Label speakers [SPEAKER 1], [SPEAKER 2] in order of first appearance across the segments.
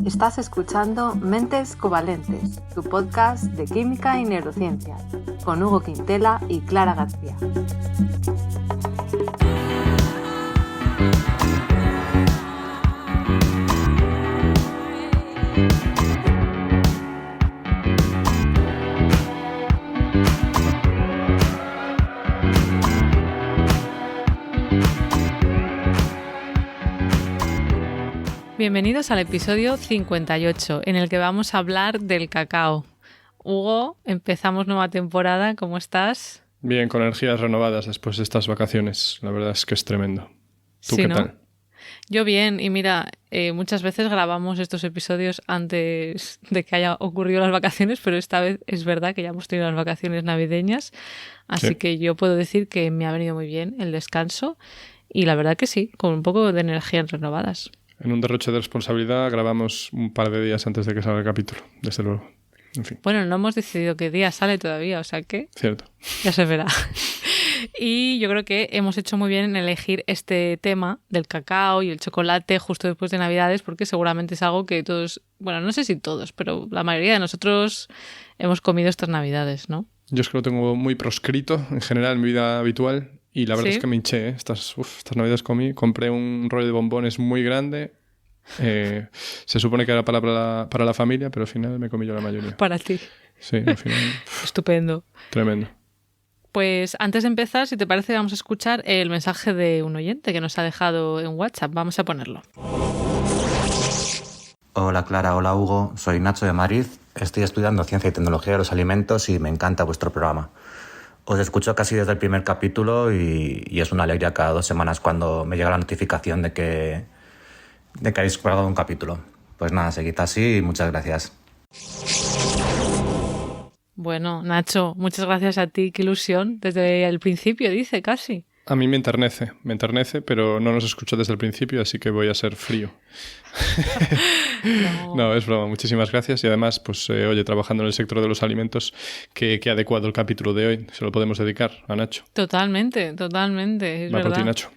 [SPEAKER 1] Estás escuchando Mentes Covalentes, tu podcast de química y neurociencia, con Hugo Quintela y Clara García. Bienvenidos al episodio 58, en el que vamos a hablar del cacao. Hugo, empezamos nueva temporada, ¿cómo estás?
[SPEAKER 2] Bien, con energías renovadas después de estas vacaciones. La verdad es que es tremendo. ¿Tú
[SPEAKER 1] sí,
[SPEAKER 2] qué
[SPEAKER 1] ¿no?
[SPEAKER 2] tal?
[SPEAKER 1] Yo bien, y mira, muchas veces grabamos estos episodios antes de que haya ocurrido las vacaciones, pero esta vez es verdad que ya hemos tenido las vacaciones navideñas, así
[SPEAKER 2] Sí.
[SPEAKER 1] que yo puedo decir que me ha venido muy bien el descanso y la verdad que sí, con un poco de energías renovadas.
[SPEAKER 2] En un derroche de responsabilidad grabamos un par de días antes de que salga el capítulo, desde luego. En fin,
[SPEAKER 1] Bueno, no hemos decidido qué día sale todavía, o sea que
[SPEAKER 2] cierto.
[SPEAKER 1] ya se verá. Y yo creo que hemos hecho muy bien en elegir este tema del cacao y el chocolate justo después de Navidades, porque seguramente es algo que todos, bueno, no sé si todos, pero la mayoría de nosotros hemos comido estas Navidades, ¿no?
[SPEAKER 2] Yo es que lo tengo muy proscrito en general en mi vida habitual y la verdad
[SPEAKER 1] ¿Sí?
[SPEAKER 2] es que me hinché. Estas Navidades compré un rollo de bombones muy grande. Se supone que era para la familia, pero al final me comí yo la mayoría.
[SPEAKER 1] Para ti.
[SPEAKER 2] Sí, al final.
[SPEAKER 1] Estupendo.
[SPEAKER 2] Tremendo.
[SPEAKER 1] Pues antes de empezar, si te parece, vamos a escuchar el mensaje de un oyente que nos ha dejado en WhatsApp. Vamos a ponerlo.
[SPEAKER 3] Hola Clara, hola Hugo, soy Nacho de Madrid, estoy estudiando Ciencia y Tecnología de los Alimentos y me encanta vuestro programa. Os escucho casi desde el primer capítulo y es una alegría cada 2 semanas cuando me llega la notificación de que habéis grabado un capítulo. Pues nada, seguid así y muchas gracias.
[SPEAKER 1] Bueno, Nacho, muchas gracias a ti, qué ilusión. Desde el principio, dice, casi.
[SPEAKER 2] A mí me enternece, pero no nos escucho desde el principio, así que voy a ser frío. No, es broma. Muchísimas gracias. Y además, pues, oye, trabajando en el sector de los alimentos, qué adecuado el capítulo de hoy. Se lo podemos dedicar a Nacho.
[SPEAKER 1] Totalmente, totalmente, es
[SPEAKER 2] Va
[SPEAKER 1] verdad.
[SPEAKER 2] por ti, Nacho.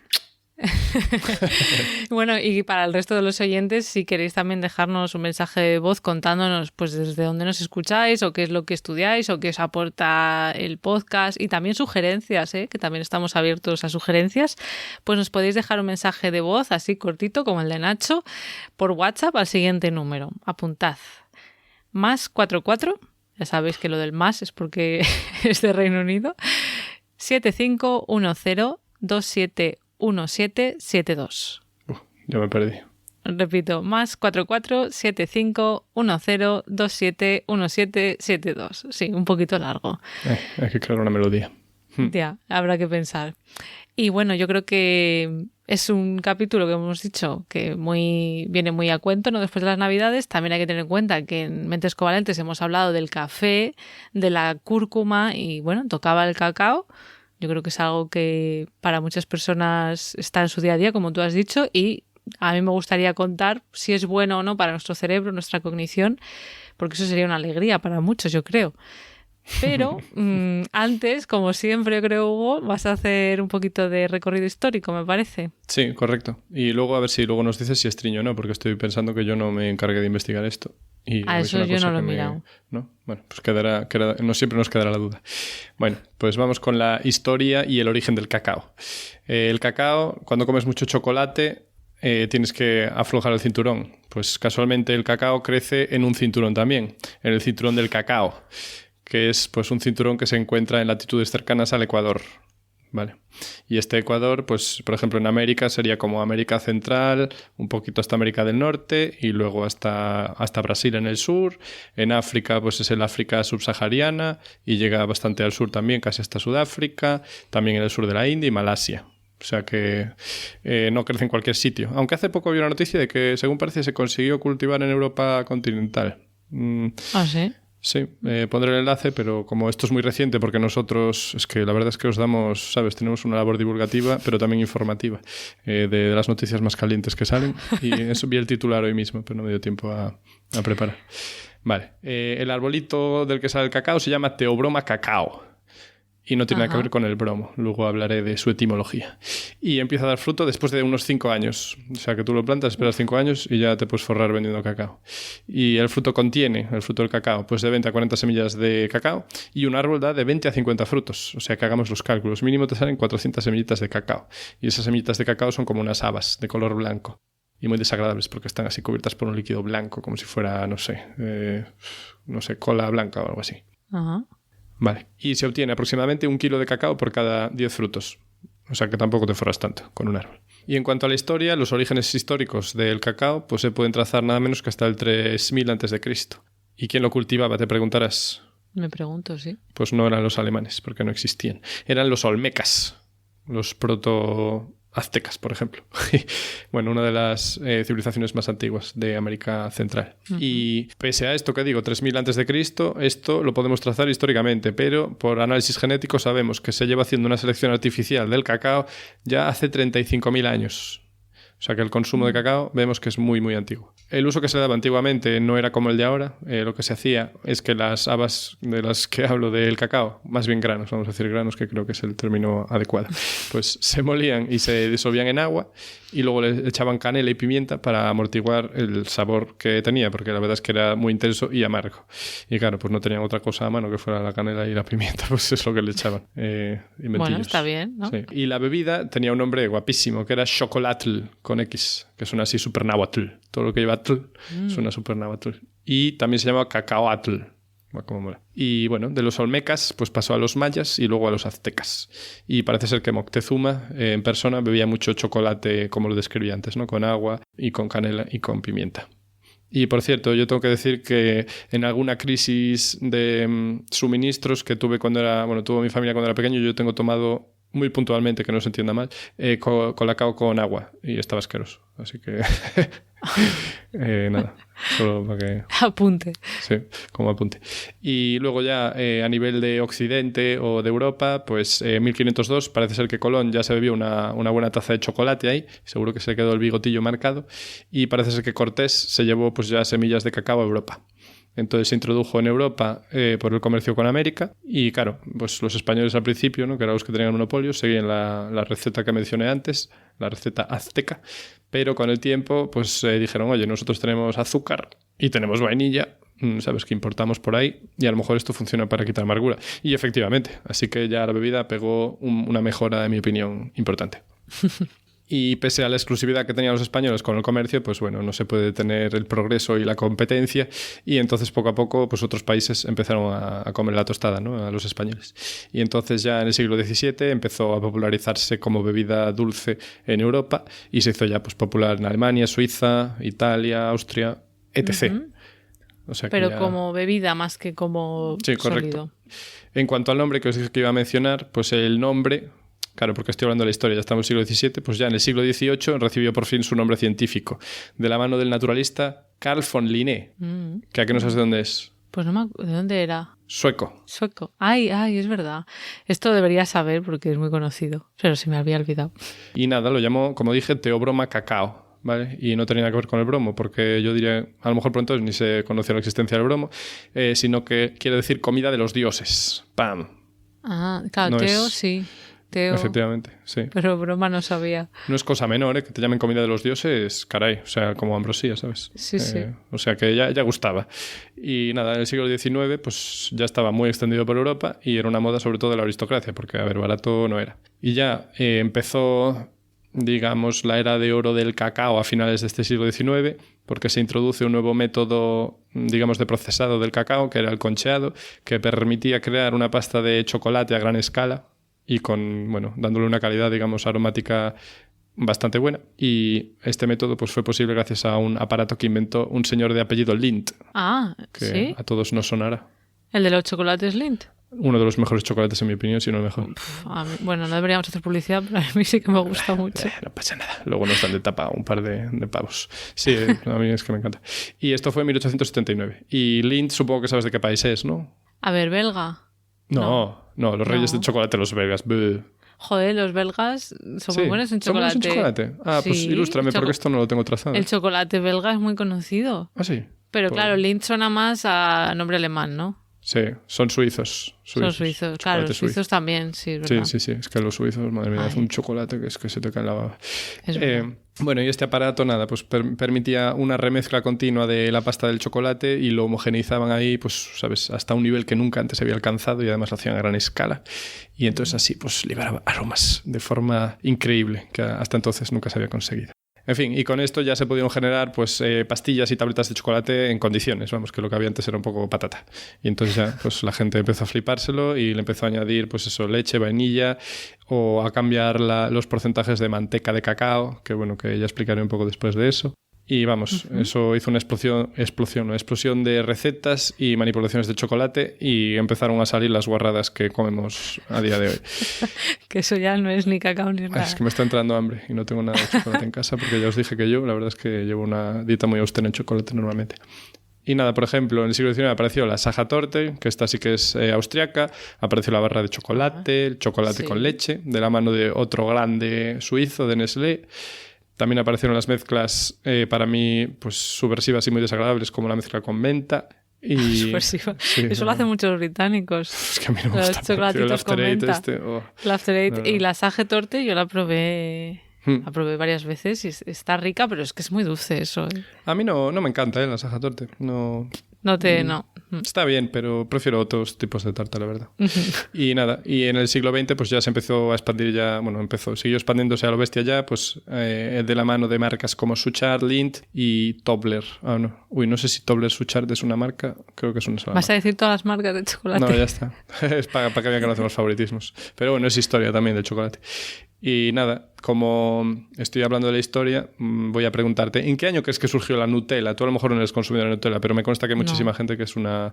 [SPEAKER 1] Bueno, y para el resto de los oyentes, si queréis también dejarnos un mensaje de voz contándonos pues desde dónde nos escucháis o qué es lo que estudiáis o qué os aporta el podcast y también sugerencias, que también estamos abiertos a sugerencias, pues nos podéis dejar un mensaje de voz así cortito como el de Nacho por WhatsApp al siguiente número. Apuntad. +44, ya sabéis que lo del más es porque es de Reino Unido, 7510271772.
[SPEAKER 2] Ya me perdí.
[SPEAKER 1] Repito, +44 7510 271772. Sí, un poquito largo.
[SPEAKER 2] Hay que crear una melodía.
[SPEAKER 1] Ya, habrá que pensar. Y bueno, yo creo que es un capítulo que hemos dicho que viene muy a cuento, ¿no? Después de las Navidades. También hay que tener en cuenta que en Mentes Covalentes hemos hablado del café, de la cúrcuma y bueno, tocaba el cacao. Yo creo que es algo que para muchas personas está en su día a día, como tú has dicho, y a mí me gustaría contar si es bueno o no para nuestro cerebro, nuestra cognición, porque eso sería una alegría para muchos, yo creo. Pero antes, como siempre, yo creo, Hugo, vas a hacer un poquito de recorrido histórico, me parece.
[SPEAKER 2] Sí, correcto. Y luego a ver si luego nos dices si es triño o no, porque estoy pensando que yo no me encargué de investigar esto. Y
[SPEAKER 1] Eso yo no lo he mirado.
[SPEAKER 2] ¿No? Bueno, pues no siempre nos quedará la duda. Bueno, pues vamos con la historia y el origen del cacao. El cacao, cuando comes mucho chocolate, tienes que aflojar el cinturón. Pues casualmente el cacao crece en un cinturón también, en el cinturón del cacao, que es pues un cinturón que se encuentra en latitudes cercanas al Ecuador. Vale. Y este Ecuador, pues por ejemplo en América sería como América Central, un poquito hasta América del Norte y luego hasta Brasil en el sur. En África pues es el África subsahariana y llega bastante al sur también, casi hasta Sudáfrica, también en el sur de la India y Malasia. O sea que no crece en cualquier sitio. Aunque hace poco vi una noticia de que según parece se consiguió cultivar en Europa continental.
[SPEAKER 1] ¿Ah, sí?
[SPEAKER 2] Sí, pondré el enlace, pero como esto es muy reciente, porque nosotros, es que la verdad es que os damos, ¿sabes? Tenemos una labor divulgativa, pero también informativa, de las noticias más calientes que salen. Y eso vi el titular hoy mismo, pero no me dio tiempo a preparar. Vale, el arbolito del que sale el cacao se llama Theobroma cacao. y no tiene nada que ver con el bromo. Luego hablaré de su etimología. Y empieza a dar fruto después de unos 5 años. O sea, que tú lo plantas, esperas 5 años y ya te puedes forrar vendiendo cacao. Y el fruto del cacao, pues de 20 a 40 semillas de cacao, y un árbol da de 20 a 50 frutos. O sea, que hagamos los cálculos. Mínimo te salen 400 semillitas de cacao. Y esas semillitas de cacao son como unas habas de color blanco. Y muy desagradables porque están así cubiertas por un líquido blanco, como si fuera, no sé, cola blanca o algo así.
[SPEAKER 1] Ajá.
[SPEAKER 2] Vale. Y se obtiene aproximadamente 1 kilo de cacao por cada 10 frutos. O sea que tampoco te forras tanto con un árbol. Y en cuanto a la historia, los orígenes históricos del cacao pues se pueden trazar nada menos que hasta el 3000 a.C. ¿Y quién lo cultivaba? Te preguntarás.
[SPEAKER 1] Me pregunto, sí.
[SPEAKER 2] Pues no eran los alemanes, porque no existían. Eran los olmecas, los proto-aztecas, por ejemplo. Bueno, una de las civilizaciones más antiguas de América Central. Y pese a esto que digo, 3000 a.C., esto lo podemos trazar históricamente, pero por análisis genético sabemos que se lleva haciendo una selección artificial del cacao ya hace 35.000 años. O sea que el consumo de cacao vemos que es muy, muy antiguo. El uso que se le daba antiguamente no era como el de ahora. Lo que se hacía es que las habas de las que hablo del cacao, más bien granos, vamos a decir granos, que creo que es el término adecuado, pues se molían y se disolvían en agua y luego le echaban canela y pimienta para amortiguar el sabor que tenía, porque la verdad es que era muy intenso y amargo. Y claro, pues no tenían otra cosa a mano que fuera la canela y la pimienta, pues es lo que le echaban.
[SPEAKER 1] Bueno, está bien, ¿no?
[SPEAKER 2] Sí. Y la bebida tenía un nombre guapísimo, que era chocolatl, con X, que suena así super náhuatl. Todo lo que lleva atl suena super náhuatl. Y también se llama cacaoatl. Como mola. Y bueno, de los olmecas pues pasó a los mayas y luego a los aztecas. Y parece ser que Moctezuma en persona bebía mucho chocolate, como lo describí antes, ¿no? Con agua y con canela y con pimienta. Y por cierto, yo tengo que decir que en alguna crisis de suministros que tuve tuvo mi familia cuando era pequeño, yo tengo tomado muy puntualmente, que no se entienda mal, colacao con agua y estaba asqueroso. Así que nada, solo para que...
[SPEAKER 1] Apunte.
[SPEAKER 2] Sí, como apunte. Y luego ya a nivel de Occidente o de Europa, pues en 1502 parece ser que Colón ya se bebió una buena taza de chocolate ahí, seguro que se quedó el bigotillo marcado, y parece ser que Cortés se llevó pues ya semillas de cacao a Europa. Entonces se introdujo en Europa por el comercio con América y claro, pues los españoles al principio, ¿no? Que eran los que tenían el monopolio, seguían la receta que mencioné antes, la receta azteca, pero con el tiempo pues dijeron, oye, nosotros tenemos azúcar y tenemos vainilla, sabes que importamos por ahí y a lo mejor esto funciona para quitar amargura. Y efectivamente, así que ya la bebida pegó una mejora, en mi opinión, importante. Y pese a la exclusividad que tenían los españoles con el comercio, pues bueno, no se puede detener el progreso y la competencia, y entonces poco a poco pues otros países empezaron a comer la tostada, ¿no? A los españoles. Y entonces ya en el siglo XVII empezó a popularizarse como bebida dulce en Europa y se hizo ya pues popular en Alemania, Suiza, Italia, Austria, etc. O sea que
[SPEAKER 1] pero
[SPEAKER 2] ya...
[SPEAKER 1] como bebida más que como
[SPEAKER 2] sí, correcto.
[SPEAKER 1] sólido.
[SPEAKER 2] En cuanto al nombre que os dije que iba a mencionar, pues el nombre... Claro, porque estoy hablando de la historia, ya estamos en el siglo XVII, pues ya en el siglo XVIII recibió por fin su nombre científico, de la mano del naturalista Carl von Linné, que a qué no sabes de dónde es.
[SPEAKER 1] Pues no me acuerdo, ¿de dónde era?
[SPEAKER 2] Sueco.
[SPEAKER 1] Ay, es verdad. Esto debería saber porque es muy conocido, pero se me había olvidado.
[SPEAKER 2] Y nada, lo llamó, como dije, Teobroma cacao, ¿vale? Y no tenía nada que ver con el bromo, porque yo diría, a lo mejor pronto ni se conocía la existencia del bromo, sino que quiere decir comida de los dioses. ¡Pam!
[SPEAKER 1] Ah, claro, no Teo sí. Teo,
[SPEAKER 2] efectivamente, sí.
[SPEAKER 1] Pero broma no sabía.
[SPEAKER 2] No es cosa menor, que te llamen comida de los dioses, caray, o sea, como ambrosía, ¿sabes?
[SPEAKER 1] Sí, sí.
[SPEAKER 2] O sea, que ya gustaba. Y nada, en el siglo XIX pues ya estaba muy extendido por Europa y era una moda sobre todo de la aristocracia, porque, a ver, barato no era. Y ya empezó, digamos, la era de oro del cacao a finales de este siglo XIX, porque se introduce un nuevo método, digamos, de procesado del cacao, que era el concheado, que permitía crear una pasta de chocolate a gran escala, y dándole una calidad, digamos, aromática bastante buena. Y este método pues fue posible gracias a un aparato que inventó un señor de apellido Lindt.
[SPEAKER 1] Ah,
[SPEAKER 2] que
[SPEAKER 1] ¿sí?
[SPEAKER 2] A todos nos sonará.
[SPEAKER 1] ¿El de los chocolates Lindt?
[SPEAKER 2] Uno de los mejores chocolates, en mi opinión, si no el mejor.
[SPEAKER 1] Bueno, no deberíamos hacer publicidad, pero a mí sí que me gusta mucho.
[SPEAKER 2] No pasa nada. Luego nos dan de tapa un par de pavos. Sí, a mí es que me encanta. Y esto fue en 1879. Y Lindt, supongo que sabes de qué país es, ¿no?
[SPEAKER 1] A ver, belga.
[SPEAKER 2] No, los reyes del chocolate, los belgas. Buh.
[SPEAKER 1] Joder, los belgas son muy buenos en chocolate.
[SPEAKER 2] ¿Son buenos en chocolate? Ah, pues sí, ilústrame, porque esto no lo tengo trazado.
[SPEAKER 1] El chocolate belga es muy conocido.
[SPEAKER 2] Ah, sí.
[SPEAKER 1] Pero claro, Lindt suena más a nombre alemán, ¿no?
[SPEAKER 2] Sí, son suizos.
[SPEAKER 1] Son suizos, claro, los suizos también, sí, es verdad.
[SPEAKER 2] Sí, es que los suizos, madre mía, es un chocolate que es que se te cae en la baba. Bueno, y este aparato, nada, pues permitía una remezcla continua de la pasta del chocolate y lo homogenizaban ahí, pues, sabes, hasta un nivel que nunca antes había alcanzado y además lo hacían a gran escala. Y entonces así, pues, liberaba aromas de forma increíble, que hasta entonces nunca se había conseguido. En fin, y con esto ya se pudieron generar pues pastillas y tabletas de chocolate en condiciones, vamos, que lo que había antes era un poco patata. Y entonces ya pues la gente empezó a flipárselo y le empezó a añadir pues eso, leche, vainilla o a cambiar los porcentajes de manteca de cacao, que bueno, que ya explicaré un poco después de eso. Y vamos, eso hizo una explosión de recetas y manipulaciones de chocolate y empezaron a salir las guarradas que comemos a día de hoy.
[SPEAKER 1] Que eso ya no es ni cacao ni nada.
[SPEAKER 2] Es que me está entrando hambre y no tengo nada de chocolate en casa porque ya os dije que yo, la verdad es que llevo una dieta muy austera en chocolate normalmente. Y nada, por ejemplo, en el siglo XIX apareció la Sachertorte, que esta sí que es austriaca, apareció la barra de chocolate, el chocolate con leche, de la mano de otro grande suizo, de Nestlé. También aparecieron las mezclas, para mí, pues subversivas y muy desagradables, como la mezcla con menta.
[SPEAKER 1] Subversiva. Sí, eso lo hacen muchos británicos.
[SPEAKER 2] Es que a mí no me gusta.
[SPEAKER 1] Los chocolatitos con menta. La After Eight
[SPEAKER 2] no.
[SPEAKER 1] Y la Sachertorte yo la probé... La probé varias veces y está rica, pero es que es muy dulce eso.
[SPEAKER 2] A mí no me encanta la Sachertorte. No. Está bien, pero prefiero otros tipos de tarta, la verdad. Y nada, y en el siglo XX pues ya se empezó a expandir siguió expandiéndose a lo bestia ya, pues de la mano de marcas como Suchard, Lindt y Tobler. No sé si Tobler Suchard es una marca, creo que es una sola
[SPEAKER 1] ¿Vas
[SPEAKER 2] marca.
[SPEAKER 1] a decir todas las marcas de chocolate?
[SPEAKER 2] No, ya está. Es para que vean que no hacemos favoritismos. Pero bueno, es historia también del chocolate. Y nada, como estoy hablando de la historia, voy a preguntarte, ¿en qué año crees que surgió la Nutella? Tú a lo mejor no eres consumidor de Nutella, pero me consta que hay muchísima gente que es una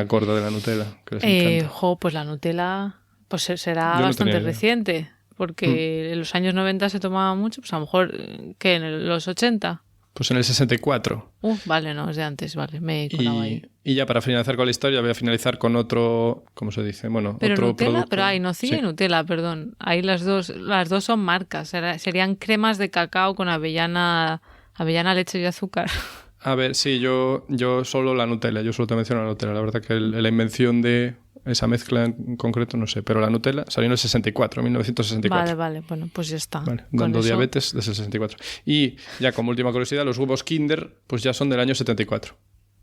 [SPEAKER 2] gorda de la Nutella, que les encanta.
[SPEAKER 1] Pues la Nutella pues será bastante reciente, porque en los años 90 se tomaba mucho, pues a lo mejor, ¿qué? ¿En los 80?
[SPEAKER 2] Pues en el 64.
[SPEAKER 1] Vale, no, es de antes, vale, me he colado ahí.
[SPEAKER 2] Y ya para finalizar con la historia voy a finalizar con otro, ¿cómo se dice? Bueno,
[SPEAKER 1] pero
[SPEAKER 2] otro
[SPEAKER 1] Nutella,
[SPEAKER 2] producto.
[SPEAKER 1] pero ahí no sigue Nutella, perdón. Ahí las dos son marcas, serían cremas de cacao con avellana, leche y azúcar.
[SPEAKER 2] A ver, sí, yo solo la Nutella, yo solo te menciono la Nutella. La verdad que la invención de esa mezcla en concreto no sé, pero la Nutella salió en el 64, 1964.
[SPEAKER 1] Vale, bueno, pues ya está.
[SPEAKER 2] Vale, dando diabetes desde el 64. Y ya como última curiosidad, los huevos Kinder pues ya son del año 74.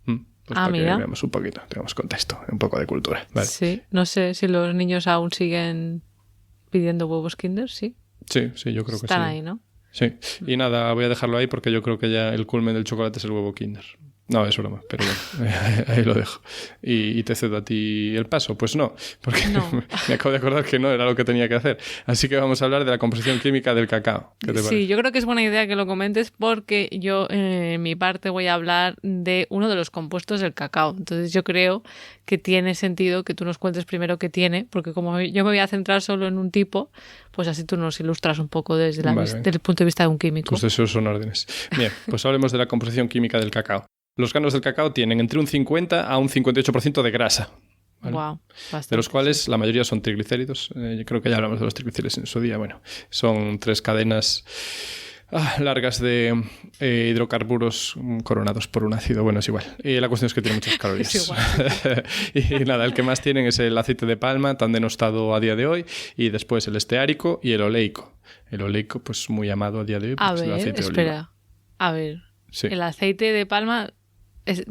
[SPEAKER 2] Pues para
[SPEAKER 1] mira.
[SPEAKER 2] que veamos un poquito, tengamos contexto, un poco de cultura. Vale.
[SPEAKER 1] Sí, no sé si los niños aún siguen pidiendo huevos Kinder, sí.
[SPEAKER 2] Sí, yo creo que sí.
[SPEAKER 1] Están ahí, ¿no?
[SPEAKER 2] Sí, y nada, voy a dejarlo ahí porque yo creo que ya el culmen del chocolate es el huevo Kinder. No, es broma, pero bueno, ahí lo dejo. Y te cedo a ti el paso. Pues no, porque me acabo de acordar que no era lo que tenía que hacer. Así que vamos a hablar de la composición química del cacao. ¿Qué te parece?
[SPEAKER 1] Sí, yo creo que es buena idea que lo comentes porque yo en mi parte voy a hablar de uno de los compuestos del cacao. Entonces yo creo que tiene sentido que tú nos cuentes primero qué tiene, porque como yo me voy a centrar solo en un tipo, pues así tú nos ilustras un poco desde el punto de vista de un químico.
[SPEAKER 2] Tus deseos son órdenes. Bien, pues hablemos de la composición química del cacao. Los granos del cacao tienen entre un 50 a un 58% de grasa. ¿Vale?
[SPEAKER 1] Wow,
[SPEAKER 2] de los cuales la mayoría son triglicéridos. Yo creo que ya hablamos de los triglicéridos en su día. Bueno, son 3 cadenas largas de hidrocarburos coronados por un ácido. Bueno, es igual. Y la cuestión es que tiene muchas calorías.
[SPEAKER 1] Es igual.
[SPEAKER 2] Y nada, el que más tienen es el aceite de palma, tan denostado a día de hoy, y después el esteárico y el oleico. El oleico, pues muy amado a día de hoy.
[SPEAKER 1] A
[SPEAKER 2] ver,
[SPEAKER 1] ver,
[SPEAKER 2] el aceite de
[SPEAKER 1] espera. A ver,
[SPEAKER 2] sí.
[SPEAKER 1] El aceite de palma...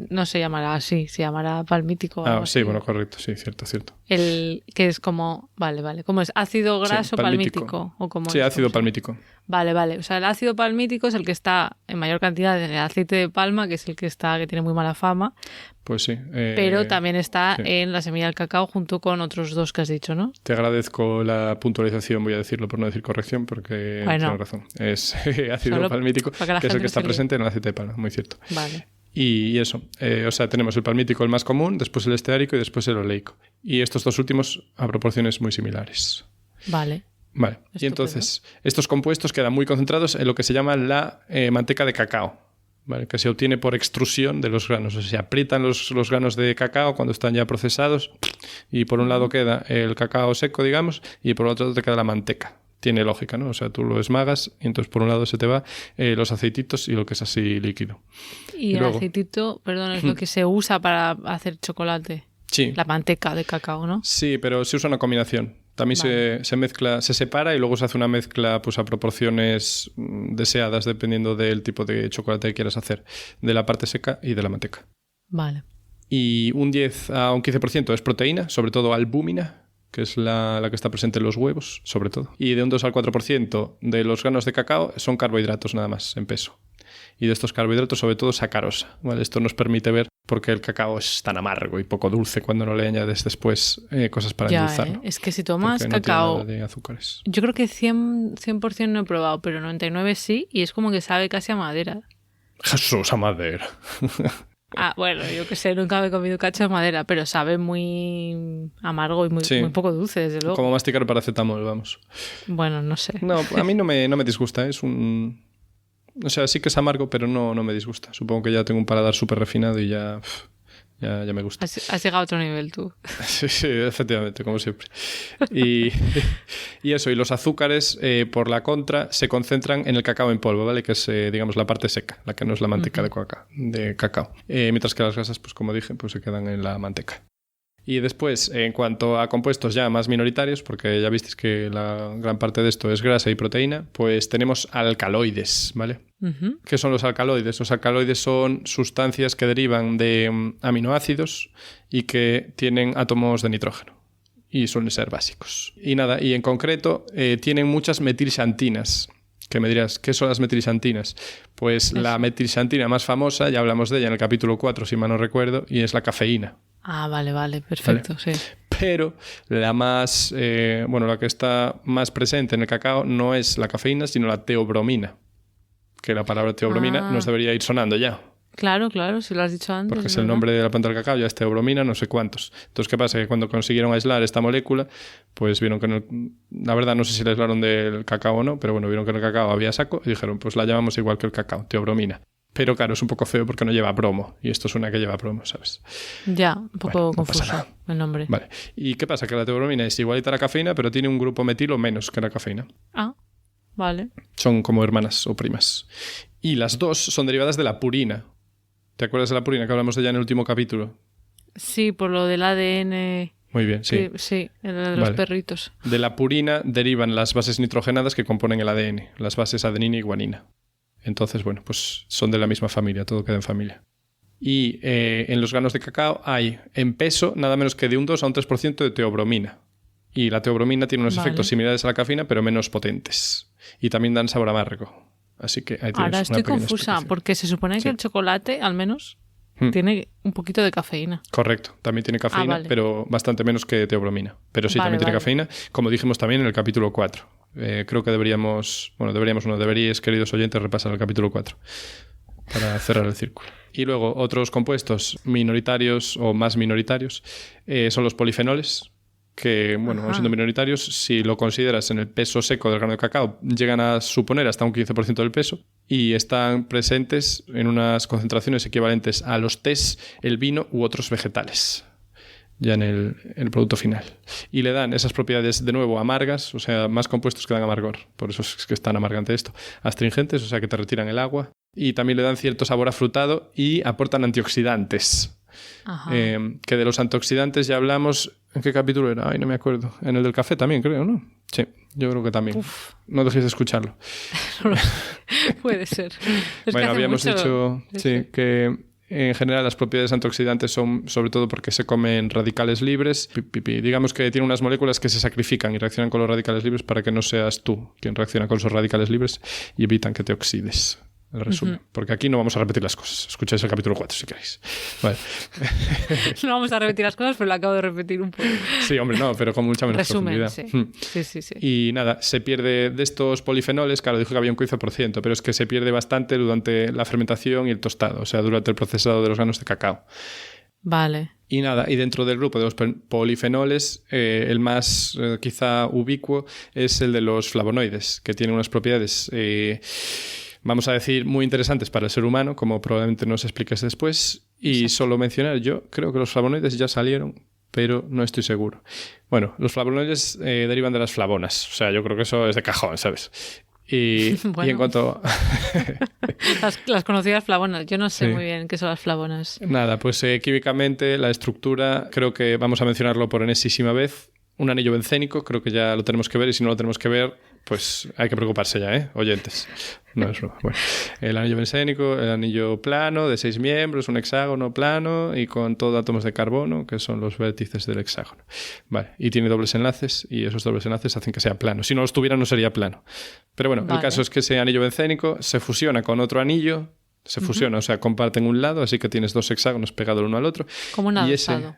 [SPEAKER 1] no se llamará así, se llamará palmítico.
[SPEAKER 2] Sí,
[SPEAKER 1] así.
[SPEAKER 2] Bueno, correcto, sí, cierto.
[SPEAKER 1] El que es como, vale, ¿cómo es? ¿Ácido graso palmítico? ¿O cómo
[SPEAKER 2] sí, ácido palmítico.
[SPEAKER 1] Vale, o sea, el ácido palmítico es el que está en mayor cantidad en el aceite de palma, que es el que tiene muy mala fama.
[SPEAKER 2] Pues sí.
[SPEAKER 1] Pero también está en la semilla del cacao junto con otros 2 que has dicho, ¿no?
[SPEAKER 2] Te agradezco la puntualización, voy a decirlo por no decir corrección, porque tienes razón. Es ácido palmítico, que es el que está presente en el aceite de palma, muy cierto.
[SPEAKER 1] Vale.
[SPEAKER 2] Y eso, o sea, tenemos el palmítico, el más común, después el esteárico y después el oleico. Y estos 2 últimos a proporciones muy similares.
[SPEAKER 1] Vale.
[SPEAKER 2] Estupendo. Y entonces, estos compuestos quedan muy concentrados en lo que se llama la manteca de cacao, ¿vale? Que se obtiene por extrusión de los granos. O sea, se aprietan los granos de cacao cuando están ya procesados y por un lado queda el cacao seco, digamos, y por otro lado te queda la manteca. Tiene lógica, ¿no? O sea, tú lo esmagas y entonces por un lado se te va los aceititos y lo que es así líquido.
[SPEAKER 1] Y el
[SPEAKER 2] luego,
[SPEAKER 1] aceitito, perdón, es lo que se usa para hacer chocolate.
[SPEAKER 2] Sí.
[SPEAKER 1] La manteca de cacao, ¿no?
[SPEAKER 2] Sí, pero se usa una combinación. También se mezcla, se separa y luego se hace una mezcla pues a proporciones deseadas dependiendo del tipo de chocolate que quieras hacer, de la parte seca y de la manteca.
[SPEAKER 1] Vale.
[SPEAKER 2] Y un 10 a un 15% es proteína, sobre todo albúmina, que es la que está presente en los huevos, sobre todo. Y de un 2 al 4% de los granos de cacao son carbohidratos nada más, en peso. Y de estos carbohidratos, sobre todo, sacarosa. ¿Vale? Esto nos permite ver por qué el cacao es tan amargo y poco dulce cuando no le añades después cosas para endulzarlo.
[SPEAKER 1] Es que si tomas
[SPEAKER 2] porque
[SPEAKER 1] cacao...
[SPEAKER 2] no tiene nada de azúcares.
[SPEAKER 1] Yo creo que 100% no he probado, pero 99% sí, y es como que sabe casi a madera.
[SPEAKER 2] Jesús, a madera.
[SPEAKER 1] Bueno, yo que sé, nunca me he comido cacho de madera, pero sabe muy amargo y muy poco dulce, desde luego.
[SPEAKER 2] Como masticar paracetamol, vamos.
[SPEAKER 1] Bueno, no sé.
[SPEAKER 2] No, a mí no me disgusta, es un... O sea, sí que es amargo, pero no me disgusta. Supongo que ya tengo un paladar súper refinado y ya me gusta.
[SPEAKER 1] Has llegado a otro nivel tú.
[SPEAKER 2] Sí, efectivamente, como siempre. Y eso, y los azúcares, por la contra, se concentran en el cacao en polvo, ¿vale? Que es, digamos, la parte seca, la que no es la manteca de cacao. Mientras que las grasas, pues como dije, pues se quedan en la manteca. Y después, en cuanto a compuestos ya más minoritarios, porque ya visteis que la gran parte de esto es grasa y proteína, pues tenemos alcaloides, ¿vale? Uh-huh. ¿Qué son los alcaloides? Los alcaloides son sustancias que derivan de aminoácidos y que tienen átomos de nitrógeno. Y suelen ser básicos. Y nada, y en concreto tienen muchas metilxantinas. Que me dirás, ¿qué son las metilxantinas? Pues la metilxantina más famosa, ya hablamos de ella en el capítulo 4, si mal no recuerdo, y es la cafeína.
[SPEAKER 1] Ah, vale, perfecto, ¿vale? Sí.
[SPEAKER 2] Pero la más, la que está más presente en el cacao no es la cafeína, sino la teobromina. Que la palabra teobromina nos debería ir sonando ya.
[SPEAKER 1] Claro, si lo has dicho antes.
[SPEAKER 2] Porque es el nombre de la planta del cacao, ya es teobromina, no sé cuántos. Entonces, ¿qué pasa? Que cuando consiguieron aislar esta molécula, pues vieron que la verdad no sé si la aislaron del cacao o no, pero bueno, vieron que en el cacao había saco y dijeron, pues la llamamos igual que el cacao, teobromina. Pero claro, es un poco feo porque no lleva bromo. Y esto es una que lleva bromo, ¿sabes?
[SPEAKER 1] Ya, un poco confuso el nombre.
[SPEAKER 2] Vale. ¿Y qué pasa? Que la teobromina es igualita a la cafeína, pero tiene un grupo metilo menos que la cafeína.
[SPEAKER 1] Ah, vale.
[SPEAKER 2] Son como hermanas o primas. Y las dos son derivadas de la purina. ¿Te acuerdas de la purina que hablamos de ella en el último capítulo?
[SPEAKER 1] Sí, por lo del ADN...
[SPEAKER 2] Muy bien, sí.
[SPEAKER 1] Sí, de los perritos.
[SPEAKER 2] De la purina derivan las bases nitrogenadas que componen el ADN, las bases adenina y guanina. Entonces, bueno, pues son de la misma familia, todo queda en familia. Y en los granos de cacao hay en peso nada menos que de un 2 a un 3% de teobromina. Y la teobromina tiene unos efectos similares a la cafeína, pero menos potentes. Y también dan sabor amargo. Así que ahí tienes.
[SPEAKER 1] Ahora estoy confusa, porque se supone que el chocolate, al menos, tiene un poquito de cafeína.
[SPEAKER 2] Correcto, también tiene cafeína, pero bastante menos que teobromina. Pero sí, también tiene cafeína, como dijimos también en el capítulo 4. Creo que deberíais, queridos oyentes, repasar el capítulo 4 para cerrar el círculo. Y luego, otros compuestos minoritarios o más minoritarios son los polifenoles, que, bueno, siendo minoritarios, si lo consideras en el peso seco del grano de cacao, llegan a suponer hasta un 15% del peso y están presentes en unas concentraciones equivalentes a los tés, el vino u otros vegetales, ya en el producto final. Y le dan esas propiedades, de nuevo, amargas, o sea, más compuestos que dan amargor, por eso es que es tan amargante esto, astringentes, o sea, que te retiran el agua, y también le dan cierto sabor afrutado y aportan antioxidantes. Que de los antioxidantes ya hablamos. ¿En qué capítulo era? Ay, no me acuerdo. En el del café también, creo, ¿no? Sí, yo creo que también. Uf. No dejéis de escucharlo.
[SPEAKER 1] Puede ser.
[SPEAKER 2] Bueno, habíamos dicho que en general las propiedades antioxidantes son sobre todo porque se comen radicales libres. Digamos que tiene unas moléculas que se sacrifican y reaccionan con los radicales libres para que no seas tú quien reacciona con esos radicales libres y evitan que te oxides. El resumen. Porque aquí no vamos a repetir las cosas. Escucháis el capítulo 4 si queréis. Vale.
[SPEAKER 1] No vamos a repetir las cosas, pero lo acabo de repetir un poco.
[SPEAKER 2] Sí, hombre, no, pero con mucha menos profundidad.
[SPEAKER 1] Sí.
[SPEAKER 2] Y nada, se pierde de estos polifenoles, claro, dijo que había un 15%, pero es que se pierde bastante durante la fermentación y el tostado, o sea, durante el procesado de los granos de cacao.
[SPEAKER 1] Vale.
[SPEAKER 2] Y nada, y dentro del grupo de los polifenoles, el más quizá ubicuo es el de los flavonoides, que tienen unas propiedades... vamos a decir, muy interesantes para el ser humano, como probablemente nos expliques después. Y solo mencionar, yo creo que los flavonoides ya salieron, pero no estoy seguro. Bueno, los flavonoides derivan de las flavonas. O sea, yo creo que eso es de cajón, ¿sabes? Y,
[SPEAKER 1] Bueno.
[SPEAKER 2] y en cuanto...
[SPEAKER 1] Las conocidas flavonas. Yo no sé
[SPEAKER 2] Sí.
[SPEAKER 1] muy bien qué son las flavonas.
[SPEAKER 2] Nada, pues químicamente la estructura, creo que vamos a mencionarlo por enésima vez. Un anillo bencénico, creo que ya lo tenemos que ver, y si no lo tenemos que ver, pues hay que preocuparse ya, ¿eh? Oyentes. No es broma. Bueno, el anillo bencénico, el anillo plano de 6 miembros, un hexágono plano y con todo átomos de carbono, que son los vértices del hexágono. Vale, y tiene dobles enlaces, y esos dobles enlaces hacen que sea plano. Si no los tuviera, no sería plano. Pero bueno,
[SPEAKER 1] Vale.
[SPEAKER 2] el caso es que ese anillo bencénico se fusiona con otro anillo, se fusiona, o sea, comparten un lado, así que tienes dos hexágonos pegados el uno al otro.
[SPEAKER 1] Como un
[SPEAKER 2] Y ese-
[SPEAKER 1] adosado.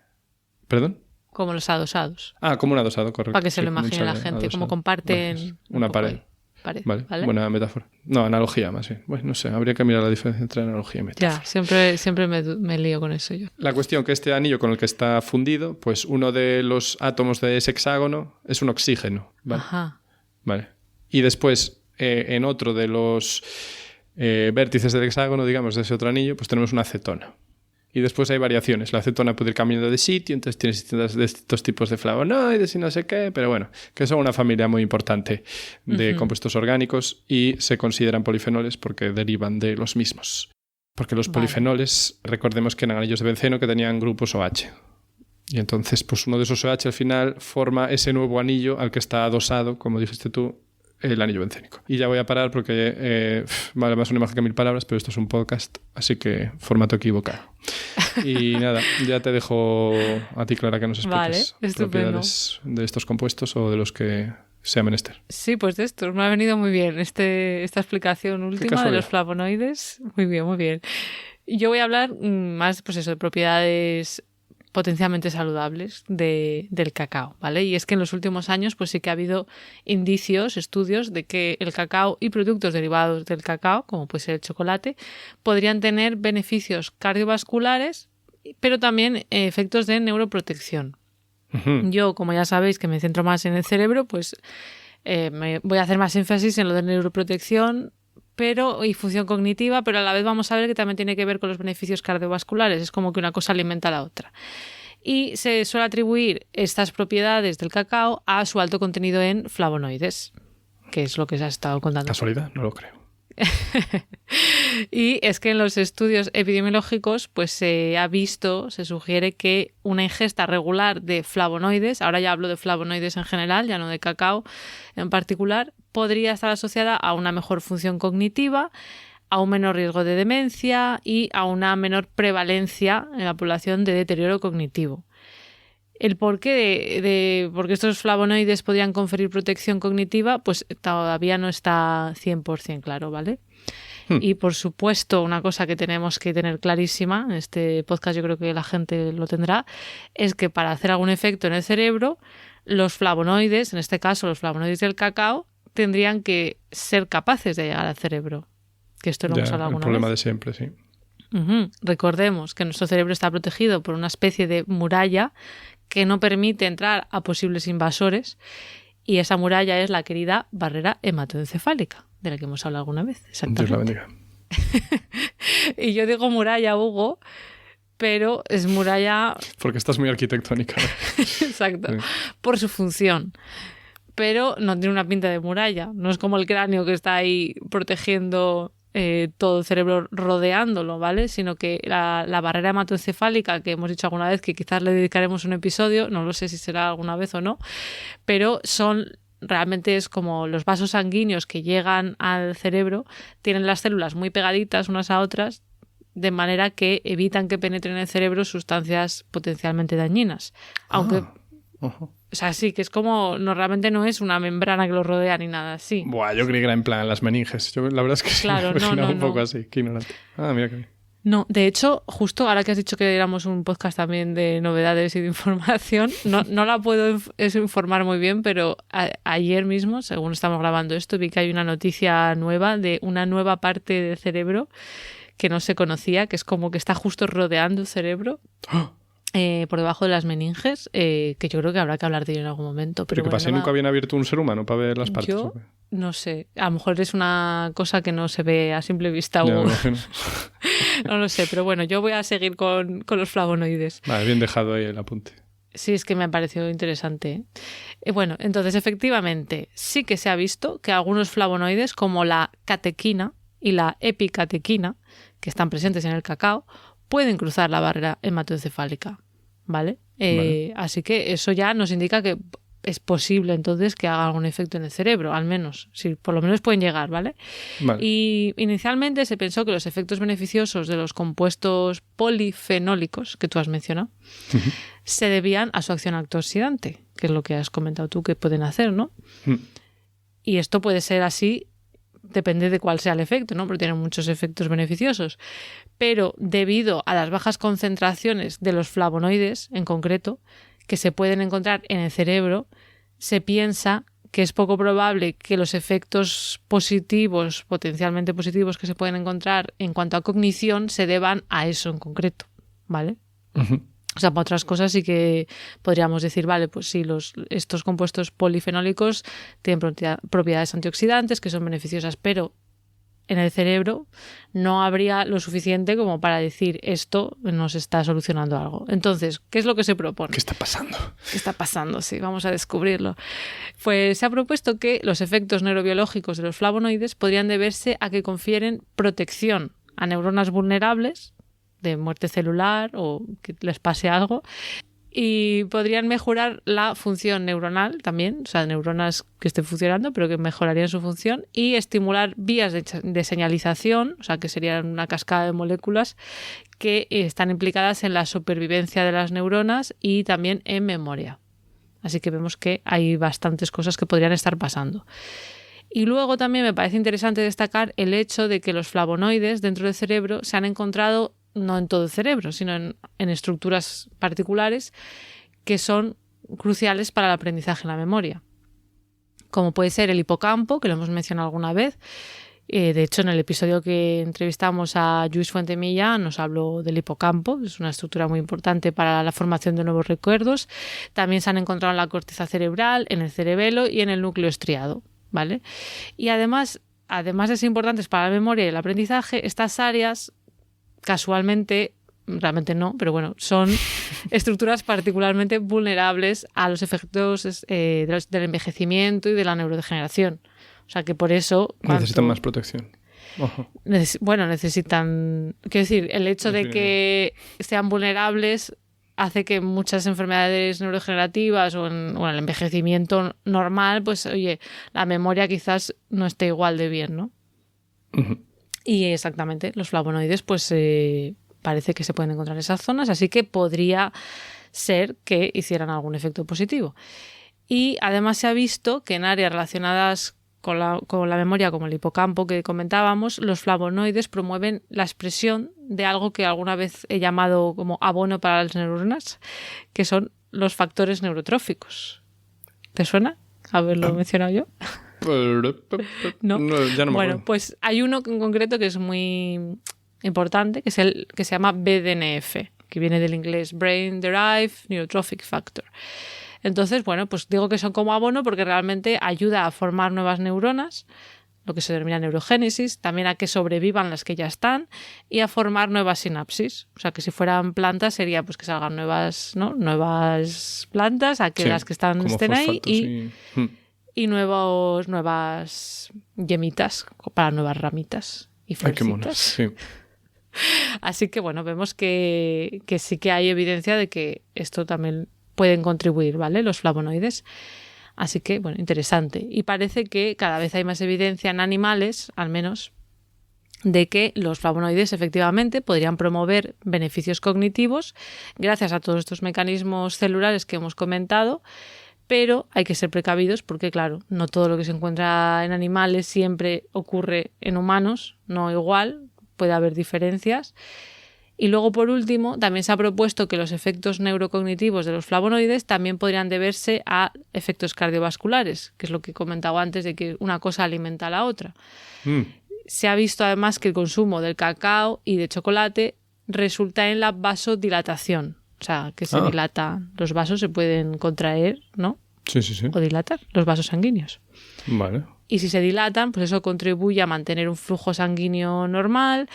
[SPEAKER 2] ¿Perdón?
[SPEAKER 1] Como los adosados.
[SPEAKER 2] Ah, como un adosado, correcto.
[SPEAKER 1] Para que se
[SPEAKER 2] Sí,
[SPEAKER 1] lo
[SPEAKER 2] como un
[SPEAKER 1] imagine la
[SPEAKER 2] chale
[SPEAKER 1] gente, como
[SPEAKER 2] adosado.
[SPEAKER 1] comparten
[SPEAKER 2] Vale,
[SPEAKER 1] un
[SPEAKER 2] una
[SPEAKER 1] poco
[SPEAKER 2] pared.
[SPEAKER 1] ahí. Pared,
[SPEAKER 2] Vale,
[SPEAKER 1] ¿vale?
[SPEAKER 2] buena metáfora. No, analogía más bien. Bueno, no sé, habría que mirar la diferencia entre analogía y metáfora.
[SPEAKER 1] Ya, siempre me lío con eso yo.
[SPEAKER 2] La cuestión que este anillo con el que está fundido, pues uno de los átomos de ese hexágono es un oxígeno. Vale.
[SPEAKER 1] Ajá.
[SPEAKER 2] Vale. Y después, en otro de los vértices del hexágono, digamos, de ese otro anillo, pues tenemos una acetona. Y después hay variaciones. La acetona puede ir cambiando de sitio, entonces tienes distintos tipos de flavonoides y no sé qué, pero bueno, que son una familia muy importante de compuestos orgánicos y se consideran polifenoles porque derivan de los mismos. Porque los
[SPEAKER 1] Vale.
[SPEAKER 2] polifenoles, recordemos que eran anillos de benceno que tenían grupos OH. Y entonces, pues uno de esos OH al final forma ese nuevo anillo al que está adosado, como dijiste tú, el anillo bencénico. Y ya voy a parar porque vale más una imagen que 1000 palabras, pero esto es un podcast, así que formato equivocado. Y nada, ya te dejo a ti, Clara, que nos expliques
[SPEAKER 1] Vale, estupendo.
[SPEAKER 2] propiedades de estos compuestos o de los que sea menester.
[SPEAKER 1] Sí, pues de estos. Me ha venido muy bien esta explicación última de
[SPEAKER 2] casualidad.
[SPEAKER 1] los flavonoides. Muy bien, muy bien. Yo voy a hablar más, pues eso, de propiedades potencialmente saludables del cacao, ¿vale? Y es que en los últimos años pues sí que ha habido indicios, estudios de que el cacao y productos derivados del cacao, como puede ser el chocolate, podrían tener beneficios cardiovasculares, pero también efectos de neuroprotección. Yo, como ya sabéis que me centro más en el cerebro, pues me voy a hacer más énfasis en lo de neuroprotección y función cognitiva, pero a la vez vamos a ver que también tiene que ver con los beneficios cardiovasculares. Es como que una cosa alimenta a la otra. Y se suele atribuir estas propiedades del cacao a su alto contenido en flavonoides, que es lo que se ha estado contando.
[SPEAKER 2] ¿Casualidad? No lo creo.
[SPEAKER 1] Y es que en los estudios epidemiológicos pues se sugiere que una ingesta regular de flavonoides, ahora ya hablo de flavonoides en general, ya no de cacao en particular, podría estar asociada a una mejor función cognitiva, a un menor riesgo de demencia y a una menor prevalencia en la población de deterioro cognitivo. El porqué de por qué estos flavonoides podrían conferir protección cognitiva, pues todavía no está 100% claro, ¿vale? Y por supuesto, una cosa que tenemos que tener clarísima, en este podcast yo creo que la gente lo tendrá, es que para hacer algún efecto en el cerebro, los flavonoides, en este caso los flavonoides del cacao, tendrían que ser capaces de llegar al cerebro. Que esto lo hemos hablado
[SPEAKER 2] el
[SPEAKER 1] alguna
[SPEAKER 2] problema
[SPEAKER 1] vez.
[SPEAKER 2] de siempre, sí.
[SPEAKER 1] Recordemos que nuestro cerebro está protegido por una especie de muralla que no permite entrar a posibles invasores, y esa muralla es la querida barrera hematoencefálica, de la que hemos hablado alguna vez.
[SPEAKER 2] Dios la bendiga.
[SPEAKER 1] Y yo digo muralla, Hugo, pero es muralla
[SPEAKER 2] Porque estás muy arquitectónica.
[SPEAKER 1] exacto,
[SPEAKER 2] Sí.
[SPEAKER 1] por su función. Pero no tiene una pinta de muralla. No es como el cráneo que está ahí protegiendo todo el cerebro rodeándolo, ¿vale? Sino que la barrera hematoencefálica, que hemos dicho alguna vez que quizás le dedicaremos un episodio, no lo sé si será alguna vez o no, pero realmente es como los vasos sanguíneos que llegan al cerebro, tienen las células muy pegaditas unas a otras, de manera que evitan que penetren en el cerebro sustancias potencialmente dañinas. Aunque...
[SPEAKER 2] Ojo.
[SPEAKER 1] O sea, sí, que es como... realmente no es una membrana que lo rodea ni nada así.
[SPEAKER 2] Buah, yo creí que era en plan las meninges. Yo, la verdad es que sí,
[SPEAKER 1] Claro,
[SPEAKER 2] me imaginaba
[SPEAKER 1] no,
[SPEAKER 2] un poco
[SPEAKER 1] no.
[SPEAKER 2] así. Qué ignorante. Ah, mira que bien.
[SPEAKER 1] No, de hecho, justo ahora que has dicho que éramos un podcast también de novedades y de información, no la puedo informar muy bien, pero ayer mismo, según estamos grabando esto, vi que hay una noticia nueva de una nueva parte del cerebro que no se conocía, que es como que está justo rodeando el cerebro.
[SPEAKER 2] ¡Oh!
[SPEAKER 1] Por debajo de las meninges, que yo creo que habrá que hablar de ello en algún momento.
[SPEAKER 2] ¿Pero qué pasa? ¿Nunca habían abierto un ser humano para ver las partes?
[SPEAKER 1] Yo
[SPEAKER 2] ¿o qué?
[SPEAKER 1] no sé, a lo mejor es una cosa que no se ve a simple vista.
[SPEAKER 2] Ya, me
[SPEAKER 1] O...
[SPEAKER 2] imagino.
[SPEAKER 1] No lo sé, pero bueno, yo voy a seguir con los flavonoides.
[SPEAKER 2] Vale, bien dejado ahí el apunte.
[SPEAKER 1] Sí, es que me ha parecido interesante. Bueno, entonces efectivamente sí que se ha visto que algunos flavonoides como la catequina y la epicatequina, que están presentes en el cacao, pueden cruzar la barrera hematoencefálica, ¿vale?
[SPEAKER 2] Vale.
[SPEAKER 1] Así que eso ya nos indica que es posible entonces que haga algún efecto en el cerebro, al menos, si por lo menos pueden llegar, ¿vale?
[SPEAKER 2] Vale.
[SPEAKER 1] Y inicialmente se pensó que los efectos beneficiosos de los compuestos polifenólicos que tú has mencionado se debían a su acción antioxidante, que es lo que has comentado tú que pueden hacer, ¿no? Y esto puede ser así, depende de cuál sea el efecto, ¿no? Porque tienen muchos efectos beneficiosos. Pero debido a las bajas concentraciones de los flavonoides, en concreto, que se pueden encontrar en el cerebro, se piensa que es poco probable que los efectos positivos, potencialmente positivos, que se pueden encontrar en cuanto a cognición se deban a eso en concreto, ¿vale? O sea, para otras cosas sí que podríamos decir, vale, pues sí, estos compuestos polifenólicos tienen propiedades antioxidantes que son beneficiosas, pero en el cerebro no habría lo suficiente como para decir esto nos está solucionando algo. Entonces, ¿qué es lo que se propone?
[SPEAKER 2] ¿Qué está pasando?
[SPEAKER 1] ¿Qué está pasando? Sí, vamos a descubrirlo. Pues se ha propuesto que los efectos neurobiológicos de los flavonoides podrían deberse a que confieren protección a neuronas vulnerables de muerte celular o que les pase algo, y podrían mejorar la función neuronal también, o sea, neuronas que estén funcionando, pero que mejorarían su función, y estimular vías de señalización, o sea, que serían una cascada de moléculas que están implicadas en la supervivencia de las neuronas y también en memoria. Así que vemos que hay bastantes cosas que podrían estar pasando. Y luego también me parece interesante destacar el hecho de que los flavonoides dentro del cerebro se han encontrado no en todo el cerebro, sino en estructuras particulares que son cruciales para el aprendizaje en la memoria. Como puede ser el hipocampo, que lo hemos mencionado alguna vez. De hecho, en el episodio que entrevistamos a Lluís Fuentemilla nos habló del hipocampo, es una estructura muy importante para la formación de nuevos recuerdos. También se han encontrado en la corteza cerebral, en el cerebelo y en el núcleo estriado, ¿vale? Y además de ser importantes para la memoria y el aprendizaje, estas áreas casualmente, realmente no, pero bueno, son estructuras particularmente vulnerables a los efectos del envejecimiento y de la neurodegeneración. O sea que por eso...
[SPEAKER 2] Necesitan más protección. Ojo.
[SPEAKER 1] Necesitan... Quiero decir, el hecho de que sean vulnerables hace que muchas enfermedades neurodegenerativas o en el envejecimiento normal, pues oye, la memoria quizás no esté igual de bien, ¿no? Y exactamente, los flavonoides pues parece que se pueden encontrar en esas zonas, así que podría ser que hicieran algún efecto positivo. Y además se ha visto que en áreas relacionadas con la memoria, como el hipocampo que comentábamos, los flavonoides promueven la expresión de algo que alguna vez he llamado como abono para las neuronas, que son los factores neurotróficos. ¿Te suena haberlo mencionado yo? ¿No?
[SPEAKER 2] Ya no me
[SPEAKER 1] bueno,
[SPEAKER 2] acuerdo.
[SPEAKER 1] pues hay uno en concreto que es muy importante, que es el que se llama BDNF, que viene del inglés Brain Derived Neurotrophic Factor. Entonces, bueno, pues digo que son como abono porque realmente ayuda a formar nuevas neuronas, lo que se denomina neurogénesis, también a que sobrevivan las que ya están y a formar nuevas sinapsis. O sea, que si fueran plantas sería pues que salgan nuevas plantas, a que las que están estén ahí y nuevas yemitas para nuevas ramitas y florecitas.
[SPEAKER 2] Ay, qué monas, sí.
[SPEAKER 1] Así que bueno, vemos que sí que hay evidencia de que esto también pueden contribuir, ¿vale? Los flavonoides. Así que, bueno, interesante. Y parece que cada vez hay más evidencia en animales, al menos, de que los flavonoides efectivamente podrían promover beneficios cognitivos gracias a todos estos mecanismos celulares que hemos comentado. Pero hay que ser precavidos porque, claro, no todo lo que se encuentra en animales siempre ocurre en humanos, no igual, puede haber diferencias. Y luego, por último, también se ha propuesto que los efectos neurocognitivos de los flavonoides también podrían deberse a efectos cardiovasculares, que es lo que he comentado antes de que una cosa alimenta a la otra. Se ha visto además que el consumo del cacao y de chocolate resulta en la vasodilatación. O sea, que se dilata, los vasos se pueden contraer, ¿no?
[SPEAKER 2] Sí.
[SPEAKER 1] O dilatar, los vasos sanguíneos.
[SPEAKER 2] Vale.
[SPEAKER 1] Y si se dilatan, pues eso contribuye a mantener un flujo sanguíneo normal,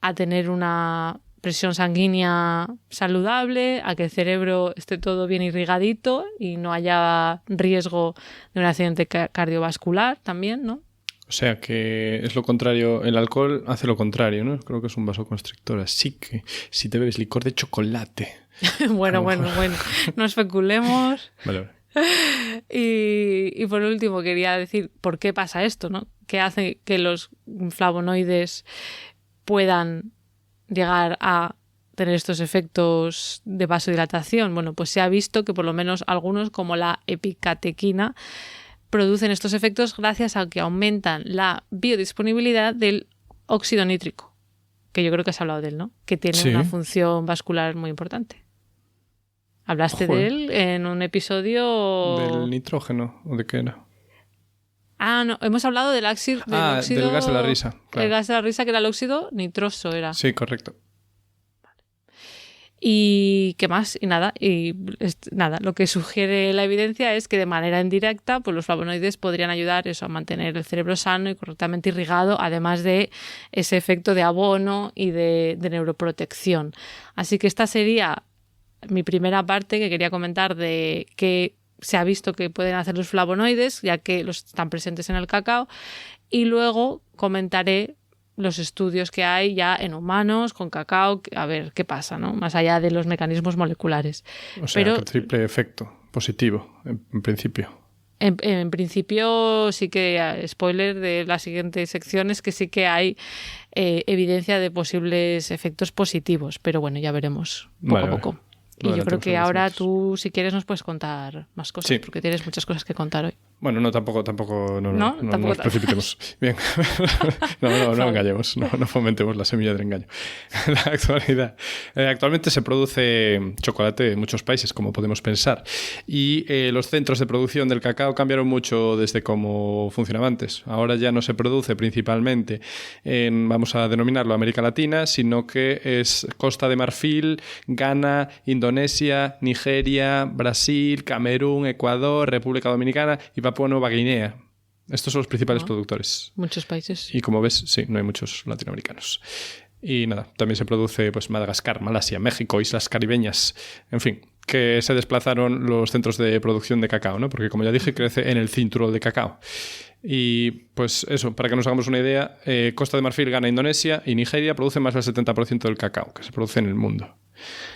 [SPEAKER 1] a tener una presión sanguínea saludable, a que el cerebro esté todo bien irrigadito y no haya riesgo de un accidente cardiovascular también, ¿no?
[SPEAKER 2] O sea que es lo contrario, el alcohol hace lo contrario, ¿no? Creo que es un vasoconstrictor, así que si te bebes licor de chocolate...
[SPEAKER 1] bueno, no especulemos.
[SPEAKER 2] Vale.
[SPEAKER 1] Y por último quería decir por qué pasa esto, ¿no? ¿Qué hace que los flavonoides puedan llegar a tener estos efectos de vasodilatación? Bueno, pues se ha visto que por lo menos algunos, como la epicatequina, producen estos efectos gracias a que aumentan la biodisponibilidad del óxido nítrico, que yo creo que has hablado de él, ¿no? Que tiene una función vascular muy importante. Hablaste de él en un episodio...
[SPEAKER 2] ¿Del nitrógeno o de qué era?
[SPEAKER 1] Ah, no, hemos hablado del óxido...
[SPEAKER 2] Del gas de la risa. Claro.
[SPEAKER 1] El gas de la risa, que era el óxido nitroso, era.
[SPEAKER 2] Sí, correcto.
[SPEAKER 1] ¿Y qué más? Y nada, lo que sugiere la evidencia es que de manera indirecta pues los flavonoides podrían ayudar eso, a mantener el cerebro sano y correctamente irrigado, además de ese efecto de abono y de neuroprotección. Así que esta sería mi primera parte que quería comentar de qué se ha visto que pueden hacer los flavonoides, ya que los están presentes en el cacao, y luego comentaré los estudios que hay ya en humanos con cacao, a ver qué pasa, ¿no? Más allá de los mecanismos moleculares.
[SPEAKER 2] O sea, que triple efecto positivo, en principio.
[SPEAKER 1] En principio sí que, spoiler de la siguiente sección, es que sí que hay evidencia de posibles efectos positivos, pero bueno, ya veremos poco a poco. Y yo creo que ahora tú, si quieres, nos puedes contar más cosas, sí, porque tienes muchas cosas que contar hoy.
[SPEAKER 2] Bueno, no, tampoco nos precipitemos. Bien, no engañemos, no fomentemos la semilla del engaño. En la actualidad, actualmente se produce chocolate en muchos países, como podemos pensar, y los centros de producción del cacao cambiaron mucho desde cómo funcionaba antes. Ahora ya no se produce principalmente en, vamos a denominarlo, América Latina, sino que es Costa de Marfil, Ghana, Indonesia, Nigeria, Brasil, Camerún, Ecuador, República Dominicana y Papúa Nueva Guinea. Estos son los principales productores.
[SPEAKER 1] Muchos países.
[SPEAKER 2] Y como ves, sí, no hay muchos latinoamericanos. Y nada, también se produce pues Madagascar, Malasia, México, islas caribeñas, en fin, que se desplazaron los centros de producción de cacao, ¿no? Porque como ya dije, crece en el cinturón de cacao. Y pues eso, para que nos hagamos una idea, Costa de Marfil, Ghana, Indonesia y Nigeria producen más del 70% del cacao que se produce en el mundo.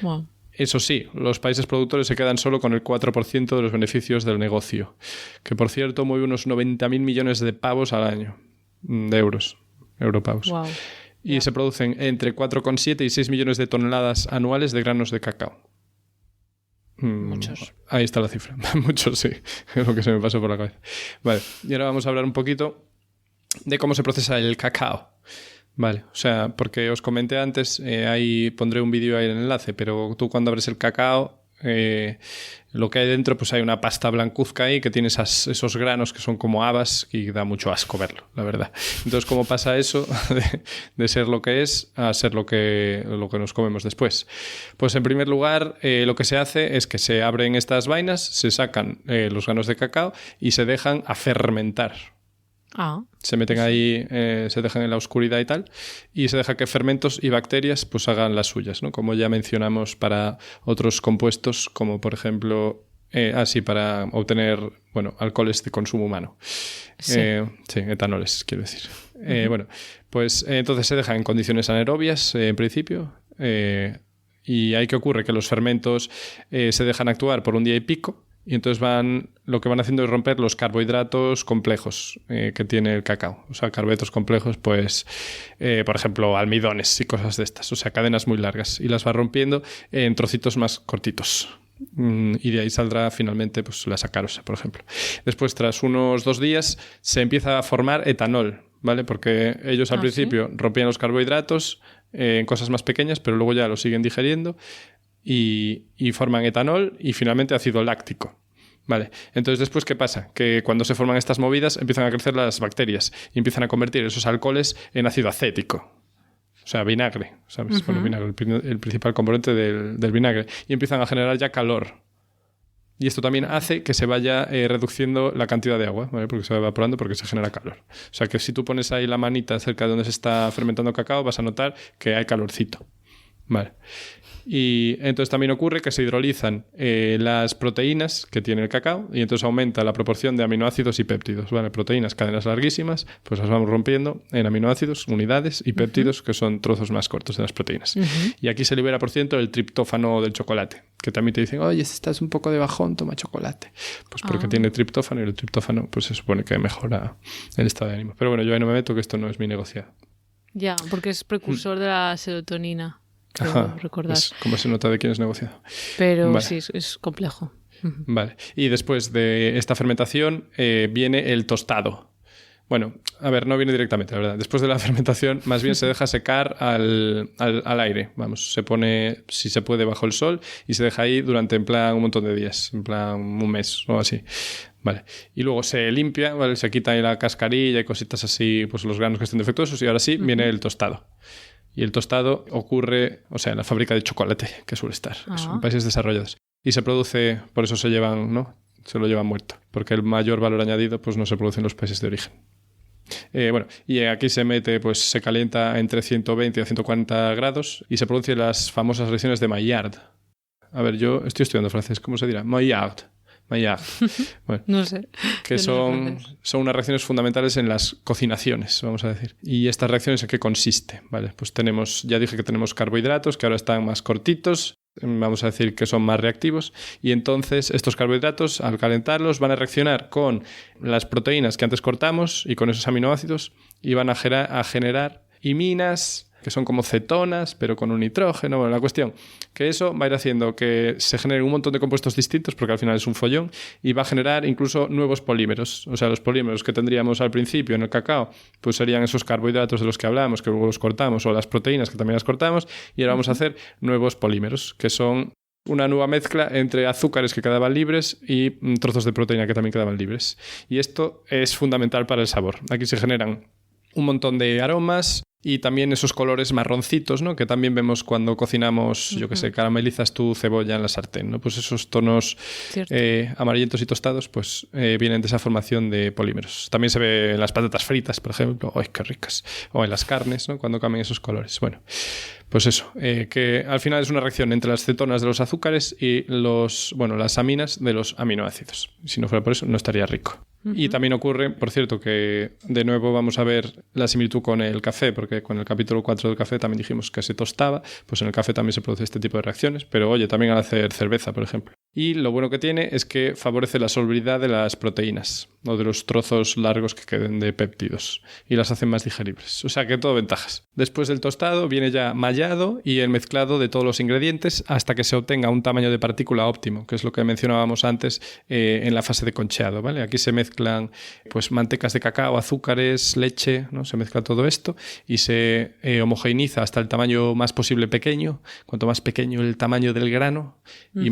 [SPEAKER 1] Wow.
[SPEAKER 2] Eso sí, los países productores se quedan solo con el 4% de los beneficios del negocio, que por cierto mueve unos 90.000 millones de pavos al año, de europavos.
[SPEAKER 1] Wow.
[SPEAKER 2] Y se producen entre 4,7 y 6 millones de toneladas anuales de granos de cacao.
[SPEAKER 1] Muchos.
[SPEAKER 2] Ahí está la cifra. Muchos, sí. Es lo que se me pasó por la cabeza. Vale, y ahora vamos a hablar un poquito de cómo se procesa el cacao. Vale, o sea, porque os comenté antes, ahí pondré un vídeo ahí en el enlace, pero tú cuando abres el cacao, lo que hay dentro, pues hay una pasta blancuzca ahí que tiene esos granos que son como habas y da mucho asco verlo, la verdad. Entonces, ¿cómo pasa eso de ser lo que es a ser lo que nos comemos después? Pues en primer lugar, lo que se hace es que se abren estas vainas, se sacan los granos de cacao y se dejan a fermentar. Se meten ahí, se dejan en la oscuridad y tal, y se deja que fermentos y bacterias pues hagan las suyas, ¿no? Como ya mencionamos para otros compuestos, como por ejemplo, para obtener, alcoholes de consumo humano. Sí, etanoles, quiero decir. Bueno, pues entonces se deja en condiciones anaerobias, en principio, y ahí que ocurre que los fermentos se dejan actuar por un día y pico. Y entonces lo que van haciendo es romper los carbohidratos complejos que tiene el cacao. O sea, carbohidratos complejos, pues, por ejemplo, almidones y cosas de estas. O sea, cadenas muy largas. Y las va rompiendo en trocitos más cortitos. Y de ahí saldrá finalmente pues, la sacarosa, por ejemplo. Después, tras unos 2 días, se empieza a formar etanol, ¿vale? Porque ellos al principio rompían los carbohidratos en cosas más pequeñas, pero luego ya lo siguen digeriendo. Y forman etanol y finalmente ácido láctico. Vale. Entonces, después, ¿qué pasa? Que cuando se forman estas movidas empiezan a crecer las bacterias y empiezan a convertir esos alcoholes en ácido acético. O sea, vinagre, ¿sabes? Uh-huh. Bueno, vinagre, el principal componente del vinagre. Y empiezan a generar ya calor. Y esto también hace que se vaya reduciendo la cantidad de agua, ¿vale? Porque se va evaporando porque se genera calor. O sea, que si tú pones ahí la manita cerca de donde se está fermentando cacao, vas a notar que hay calorcito. Vale. Y entonces también ocurre que se hidrolizan las proteínas que tiene el cacao y entonces aumenta la proporción de aminoácidos y péptidos. Vale, proteínas, cadenas larguísimas, pues las vamos rompiendo en aminoácidos, unidades, y péptidos, que son trozos más cortos de las proteínas. Y aquí se libera, por cierto, el triptófano del chocolate, que también te dicen, oye, si estás un poco de bajón, toma chocolate. Pues porque tiene triptófano y el triptófano pues se supone que mejora el estado de ánimo. Pero bueno, yo ahí no me meto, que esto no es mi negociado.
[SPEAKER 1] Ya, porque es precursor de la serotonina.
[SPEAKER 2] Ajá, es como se nota de quién es negociado.
[SPEAKER 1] Pero vale. Sí, es complejo.
[SPEAKER 2] Vale. Y después de esta fermentación viene el tostado. Bueno, a ver, no viene directamente, la verdad. Después de la fermentación, más bien se deja secar al aire. Vamos, se pone, si se puede, bajo el sol y se deja ahí durante, en plan, un montón de días. En plan, un mes o así. Vale. Y luego se limpia, ¿vale? Se quita ahí la cascarilla y cositas así, pues los granos que estén defectuosos. Y ahora sí, viene el tostado. Y el tostado ocurre, o sea, en la fábrica de chocolate, que suele estar, en países desarrollados. Y se produce, por eso se llevan, ¿no? Se lo llevan muerto, porque el mayor valor añadido pues no se produce en los países de origen. Bueno, y aquí se mete, pues se calienta entre 120 a 140 grados y se producen las famosas reacciones de Maillard. A ver, yo estoy estudiando francés, ¿cómo se dirá? Maillard. Bueno,
[SPEAKER 1] no sé.
[SPEAKER 2] Que son unas reacciones fundamentales en las cocinaciones, vamos a decir. ¿Y estas reacciones en qué consiste? Vale, pues ya dije que tenemos carbohidratos que ahora están más cortitos, vamos a decir que son más reactivos, y entonces estos carbohidratos, al calentarlos, van a reaccionar con las proteínas que antes cortamos y con esos aminoácidos y van a generar iminas, que son como cetonas, pero con un nitrógeno. Bueno, la cuestión, que eso va a ir haciendo que se generen un montón de compuestos distintos, porque al final es un follón, y va a generar incluso nuevos polímeros. O sea, los polímeros que tendríamos al principio en el cacao, pues serían esos carbohidratos de los que hablamos, que luego los cortamos, o las proteínas que también las cortamos, y ahora vamos a hacer nuevos polímeros, que son una nueva mezcla entre azúcares que quedaban libres y trozos de proteína que también quedaban libres. Y esto es fundamental para el sabor. Aquí se generan un montón de aromas y también esos colores marroncitos, ¿no? Que también vemos cuando cocinamos, yo que sé, caramelizas tu cebolla en la sartén, ¿no? Pues esos tonos amarillentos y tostados pues vienen de esa formación de polímeros. También se ve en las patatas fritas, por ejemplo. ¡Ay, qué ricas! O en las carnes, ¿no? Cuando cambian esos colores. Bueno, pues eso, que al final es una reacción entre las cetonas de los azúcares y las aminas de los aminoácidos. Si no fuera por eso, no estaría rico. Y también ocurre, por cierto, que de nuevo vamos a ver la similitud con el café, porque con el capítulo 4 del café también dijimos que se tostaba, pues en el café también se produce este tipo de reacciones, pero oye, también al hacer cerveza, por ejemplo. Y lo bueno que tiene es que favorece la solubilidad de las proteínas o de los trozos largos que queden de péptidos y las hacen más digeribles. O sea que todo ventajas. Después del tostado viene ya mallado y el mezclado de todos los ingredientes hasta que se obtenga un tamaño de partícula óptimo, que es lo que mencionábamos antes en la fase de concheado, ¿vale? Aquí se mezclan pues mantecas de cacao, azúcares, leche, ¿no? Se mezcla todo esto y se homogeneiza hasta el tamaño más posible pequeño. Cuanto más pequeño el tamaño del grano y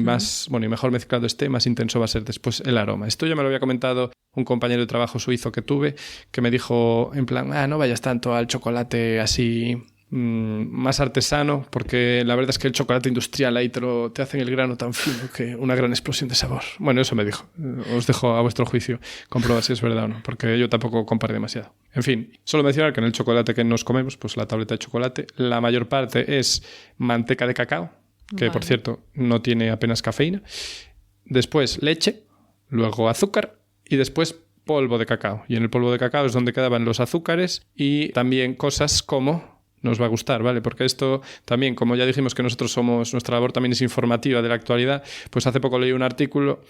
[SPEAKER 2] mejor mezclado esté, más intenso va a ser después el aroma. Esto ya me lo había comentado un compañero de trabajo suizo que tuve, que me dijo en plan, no vayas tanto al chocolate así más artesano, porque la verdad es que el chocolate industrial ahí te hacen el grano tan fino que una gran explosión de sabor. Bueno, eso me dijo. Os dejo a vuestro juicio comprobar si es verdad o no, porque yo tampoco comparé demasiado. En fin, solo mencionar que en el chocolate que nos comemos, pues la tableta de chocolate, la mayor parte es manteca de cacao, que por cierto no tiene apenas cafeína, después leche, luego azúcar y después polvo de cacao. Y en el polvo de cacao es donde quedaban los azúcares y también cosas como... Nos va a gustar, ¿vale? Porque esto también, como ya dijimos que nuestra labor también es informativa de la actualidad, pues hace poco leí un artículo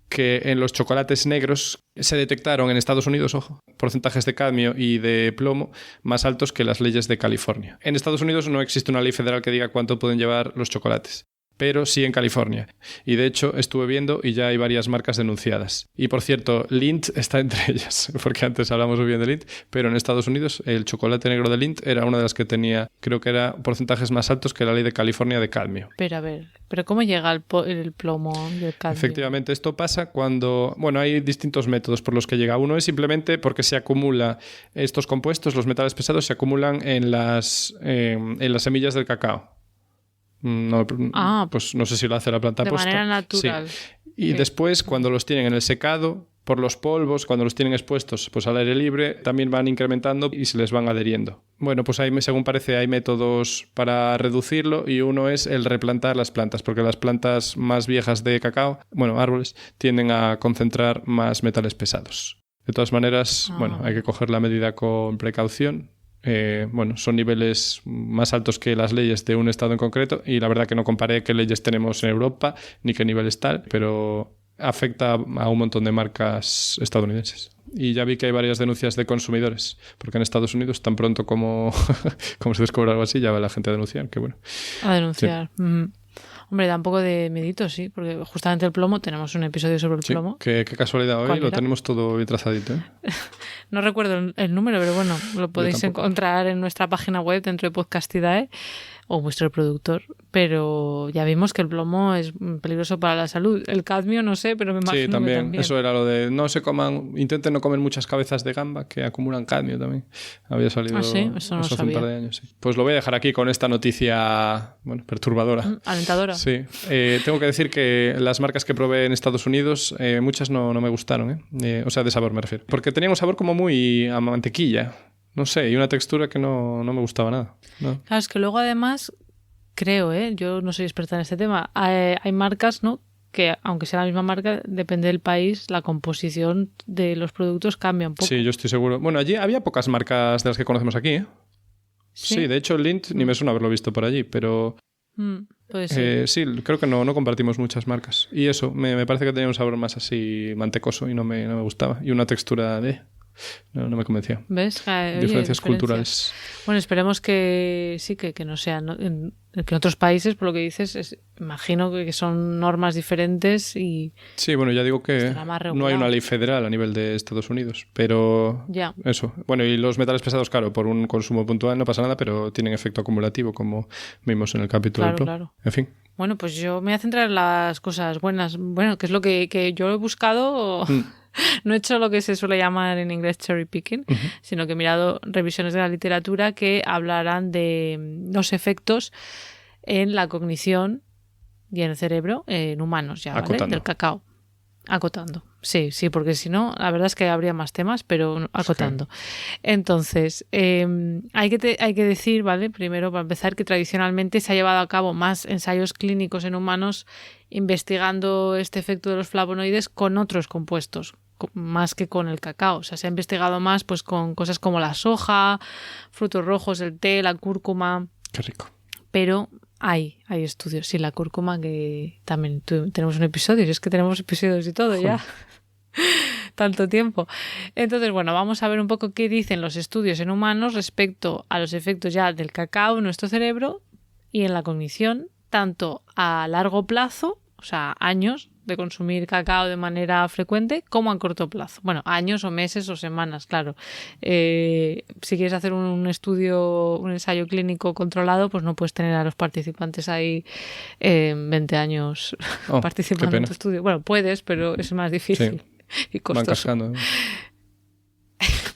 [SPEAKER 2] que en los chocolates negros se detectaron en Estados Unidos, ojo, porcentajes de cadmio y de plomo más altos que las leyes de California. En Estados Unidos no existe una ley federal que diga cuánto pueden llevar los chocolates, pero sí en California. Y de hecho estuve viendo y ya hay varias marcas denunciadas. Y por cierto, Lindt está entre ellas, porque antes hablamos muy bien de Lindt, pero en Estados Unidos el chocolate negro de Lindt era una de las que tenía, creo que era porcentajes más altos que la ley de California de cadmio.
[SPEAKER 1] Pero a ver, ¿pero cómo llega el plomo y el cadmio?
[SPEAKER 2] Efectivamente, esto pasa cuando... Bueno, hay distintos métodos por los que llega. Uno es simplemente porque se acumula estos compuestos, los metales pesados, se acumulan en las semillas del cacao. Pues no sé si lo hace la planta
[SPEAKER 1] de
[SPEAKER 2] posta.
[SPEAKER 1] manera natural.
[SPEAKER 2] Sí. Y después, cuando los tienen en el secado, por los polvos, cuando los tienen expuestos pues al aire libre, también van incrementando y se les van adheriendo. Bueno, pues hay, según parece, hay métodos para reducirlo y uno es el replantar las plantas, porque las plantas más viejas de cacao, bueno, árboles, tienden a concentrar más metales pesados. De todas maneras, bueno, hay que coger la medida con precaución. Bueno, son niveles más altos que las leyes de un estado en concreto y la verdad que no comparé qué leyes tenemos en Europa ni qué niveles tal, pero afecta a un montón de marcas estadounidenses. Y ya vi que hay varias denuncias de consumidores, porque en Estados Unidos tan pronto como se descubre algo así ya va la gente a denunciar, que bueno.
[SPEAKER 1] A denunciar. Sí. Hombre, da un poco de medito, sí, porque justamente el plomo, tenemos un episodio sobre el plomo.
[SPEAKER 2] Qué casualidad, hoy lo tenemos todo bien trazadito, ¿eh?
[SPEAKER 1] No recuerdo el número, pero bueno, lo podéis encontrar en nuestra página web dentro de Podcastidae o vuestro reproductor, pero ya vimos que el plomo es peligroso para la salud. El cadmio no sé, pero me imagino
[SPEAKER 2] sí, también.
[SPEAKER 1] Que también.
[SPEAKER 2] Eso era lo de intenten no comer muchas cabezas de gamba que acumulan cadmio también. Había salido
[SPEAKER 1] sí, eso no
[SPEAKER 2] hace
[SPEAKER 1] sabía.
[SPEAKER 2] un par de años. Sí. Pues lo voy a dejar aquí con esta noticia, bueno, perturbadora.
[SPEAKER 1] Alentadora.
[SPEAKER 2] Sí. Tengo que decir que las marcas que probé en Estados Unidos, muchas no me gustaron, o sea, de sabor me refiero. Porque tenían un sabor como muy a mantequilla. No sé, y una textura que no me gustaba nada. No.
[SPEAKER 1] Claro, es que luego además, creo, yo no soy experta en este tema, hay marcas, ¿no?, que aunque sea la misma marca, depende del país, la composición de los productos cambia un poco.
[SPEAKER 2] Sí, yo estoy seguro. Bueno, allí había pocas marcas de las que conocemos aquí, ¿eh? Sí, de hecho el Lindt ni me suena haberlo visto por allí, pero...
[SPEAKER 1] puede ser.
[SPEAKER 2] Sí, creo que no compartimos muchas marcas. Y eso, me parece que tenía un sabor más así mantecoso y no me gustaba. Y una textura de... No me convencía.
[SPEAKER 1] ¿Ves?
[SPEAKER 2] Diferencias culturales.
[SPEAKER 1] Bueno, esperemos que sí, que no sean, ¿no? Que en otros países, por lo que dices, imagino que son normas diferentes y...
[SPEAKER 2] Sí, bueno, ya digo que no hay una ley federal a nivel de Estados Unidos, pero
[SPEAKER 1] ya.
[SPEAKER 2] Eso. Bueno, y los metales pesados, claro, por un consumo puntual no pasa nada, pero tienen efecto acumulativo, como vimos en el capítulo del plomo.
[SPEAKER 1] Claro.
[SPEAKER 2] En fin.
[SPEAKER 1] Bueno, pues yo me voy a centrar en las cosas buenas. Bueno, que es lo que yo he buscado... No he hecho lo que se suele llamar en inglés cherry picking, sino que he mirado revisiones de la literatura que hablarán de los efectos en la cognición y en el cerebro en humanos ya, ¿vale? Del cacao. Acotando. Sí, porque si no, la verdad es que habría más temas, pero acotando. Sí. Entonces, hay que decir, ¿vale? Primero, para empezar, que tradicionalmente se ha llevado a cabo más ensayos clínicos en humanos investigando este efecto de los flavonoides con otros compuestos, más que con el cacao. O sea, se ha investigado más pues con cosas como la soja, frutos rojos, el té, la cúrcuma.
[SPEAKER 2] Qué rico.
[SPEAKER 1] Pero hay estudios. Sí, la cúrcuma, que también tenemos un episodio. Y es que tenemos episodios y todo ya. Tanto tiempo. Entonces, bueno, vamos a ver un poco qué dicen los estudios en humanos respecto a los efectos ya del cacao en nuestro cerebro y en la cognición, tanto a largo plazo, o sea, años de consumir cacao de manera frecuente, como a corto plazo. Bueno, años o meses o semanas, claro. Si quieres hacer un ensayo clínico controlado, pues no puedes tener a los participantes ahí 20 años participando en tu estudio. Bueno, puedes, pero es más difícil y costoso.
[SPEAKER 2] Van cascando.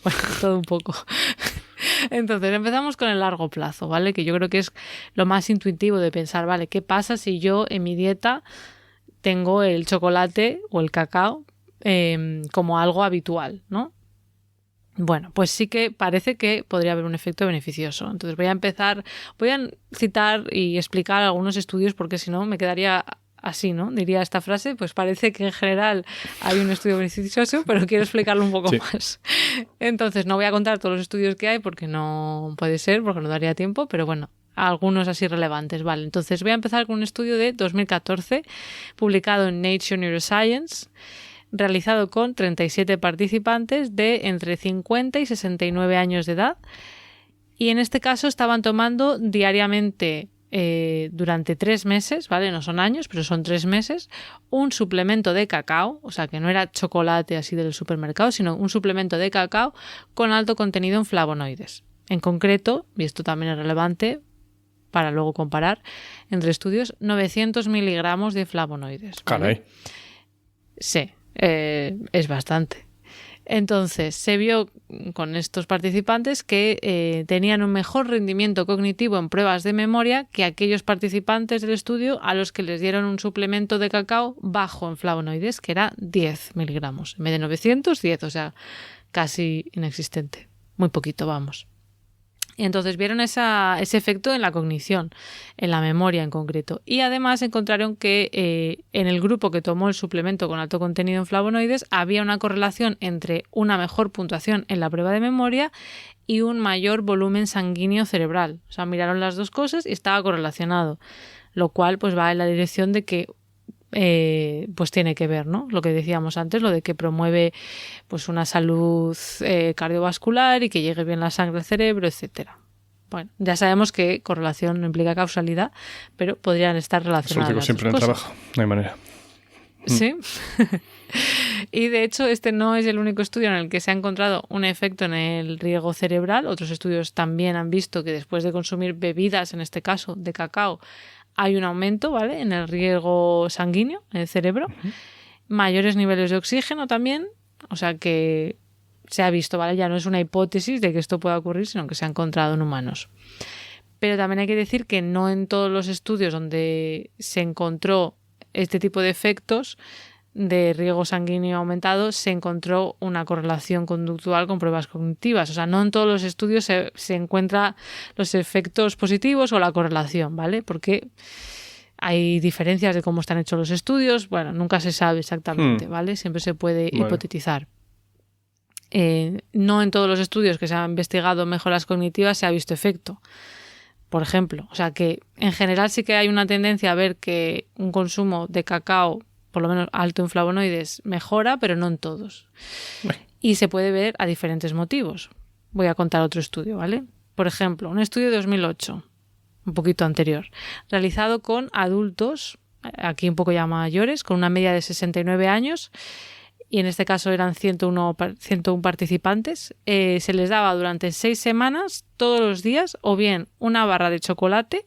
[SPEAKER 1] Bueno, todo un poco. Entonces, empezamos con el largo plazo, ¿vale? Que yo creo que es lo más intuitivo de pensar, ¿vale? ¿Qué pasa si yo en mi dieta tengo el chocolate o el cacao como algo habitual, ¿no? Bueno, pues sí que parece que podría haber un efecto beneficioso. Entonces voy a citar y explicar algunos estudios porque si no me quedaría así, ¿no? Diría esta frase, pues parece que en general hay un estudio beneficioso, pero quiero explicarlo un poco más. Entonces no voy a contar todos los estudios que hay porque no puede ser, porque no daría tiempo, pero bueno, algunos así relevantes, ¿vale? Entonces voy a empezar con un estudio de 2014 publicado en Nature Neuroscience, realizado con 37 participantes de entre 50 y 69 años de edad, y en este caso estaban tomando diariamente durante 3 meses, ¿vale? No son años, pero son 3 meses, un suplemento de cacao, o sea que no era chocolate así del supermercado, sino un suplemento de cacao con alto contenido en flavonoides. En concreto, y esto también es relevante para luego comparar entre estudios, 900 miligramos de flavonoides, ¿vale?
[SPEAKER 2] Caray.
[SPEAKER 1] Sí, es bastante. Entonces, se vio con estos participantes que tenían un mejor rendimiento cognitivo en pruebas de memoria que aquellos participantes del estudio a los que les dieron un suplemento de cacao bajo en flavonoides, que era 10 miligramos. En vez de 900, 10, o sea, casi inexistente. Muy poquito, vamos. Y entonces vieron ese efecto en la cognición, en la memoria en concreto. Y además encontraron que en el grupo que tomó el suplemento con alto contenido en flavonoides había una correlación entre una mejor puntuación en la prueba de memoria y un mayor volumen sanguíneo cerebral. O sea, miraron las dos cosas y estaba correlacionado, lo cual pues va en la dirección de que pues tiene que ver, ¿no? Lo que decíamos antes, lo de que promueve pues una salud cardiovascular y que llegue bien la sangre al cerebro, etcétera. Bueno, ya sabemos que correlación no implica causalidad, pero podrían estar relacionadas.
[SPEAKER 2] Eso lo digo siempre en el trabajo, no hay manera.
[SPEAKER 1] Sí. Y de hecho este no es el único estudio en el que se ha encontrado un efecto en el riego cerebral. Otros estudios también han visto que después de consumir bebidas, en este caso de cacao, hay un aumento, ¿vale?, en el riego sanguíneo, en el cerebro. Mayores niveles de oxígeno también. O sea que se ha visto, ¿vale? Ya no es una hipótesis de que esto pueda ocurrir, sino que se ha encontrado en humanos. Pero también hay que decir que no en todos los estudios donde se encontró este tipo de efectos de riego sanguíneo aumentado se encontró una correlación conductual con pruebas cognitivas. O sea, no en todos los estudios se encuentran los efectos positivos o la correlación, ¿vale? Porque hay diferencias de cómo están hechos los estudios. Bueno, nunca se sabe exactamente, ¿vale? Siempre se puede hipotetizar. No en todos los estudios que se han investigado mejoras cognitivas se ha visto efecto, por ejemplo. O sea que en general sí que hay una tendencia a ver que un consumo de cacao, por lo menos alto en flavonoides, mejora, pero no en todos. Y se puede ver a diferentes motivos. Voy a contar otro estudio, ¿vale? Por ejemplo, un estudio de 2008, un poquito anterior, realizado con adultos, aquí un poco ya mayores, con una media de 69 años, y en este caso eran 101 participantes. Se les daba durante 6 semanas, todos los días, o bien una barra de chocolate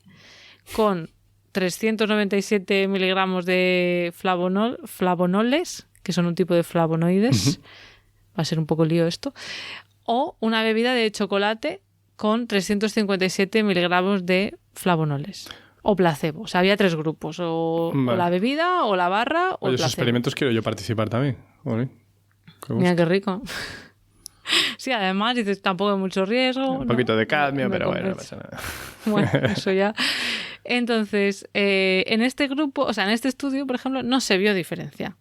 [SPEAKER 1] con 397 miligramos de flavonoles, que son un tipo de flavonoides. Va a ser un poco lío esto. O una bebida de chocolate con 357 miligramos de flavonoles. O placebo. O sea, había 3 grupos. O la bebida, o la barra, o el placebo.
[SPEAKER 2] Esos experimentos quiero yo participar también.
[SPEAKER 1] Mira qué rico. Sí, además dices, tampoco hay mucho riesgo.
[SPEAKER 2] Un poquito de cadmio, pero bueno, no pasa nada.
[SPEAKER 1] Bueno, eso ya. Entonces, en este grupo, o sea, en este estudio, por ejemplo, no se vio diferencia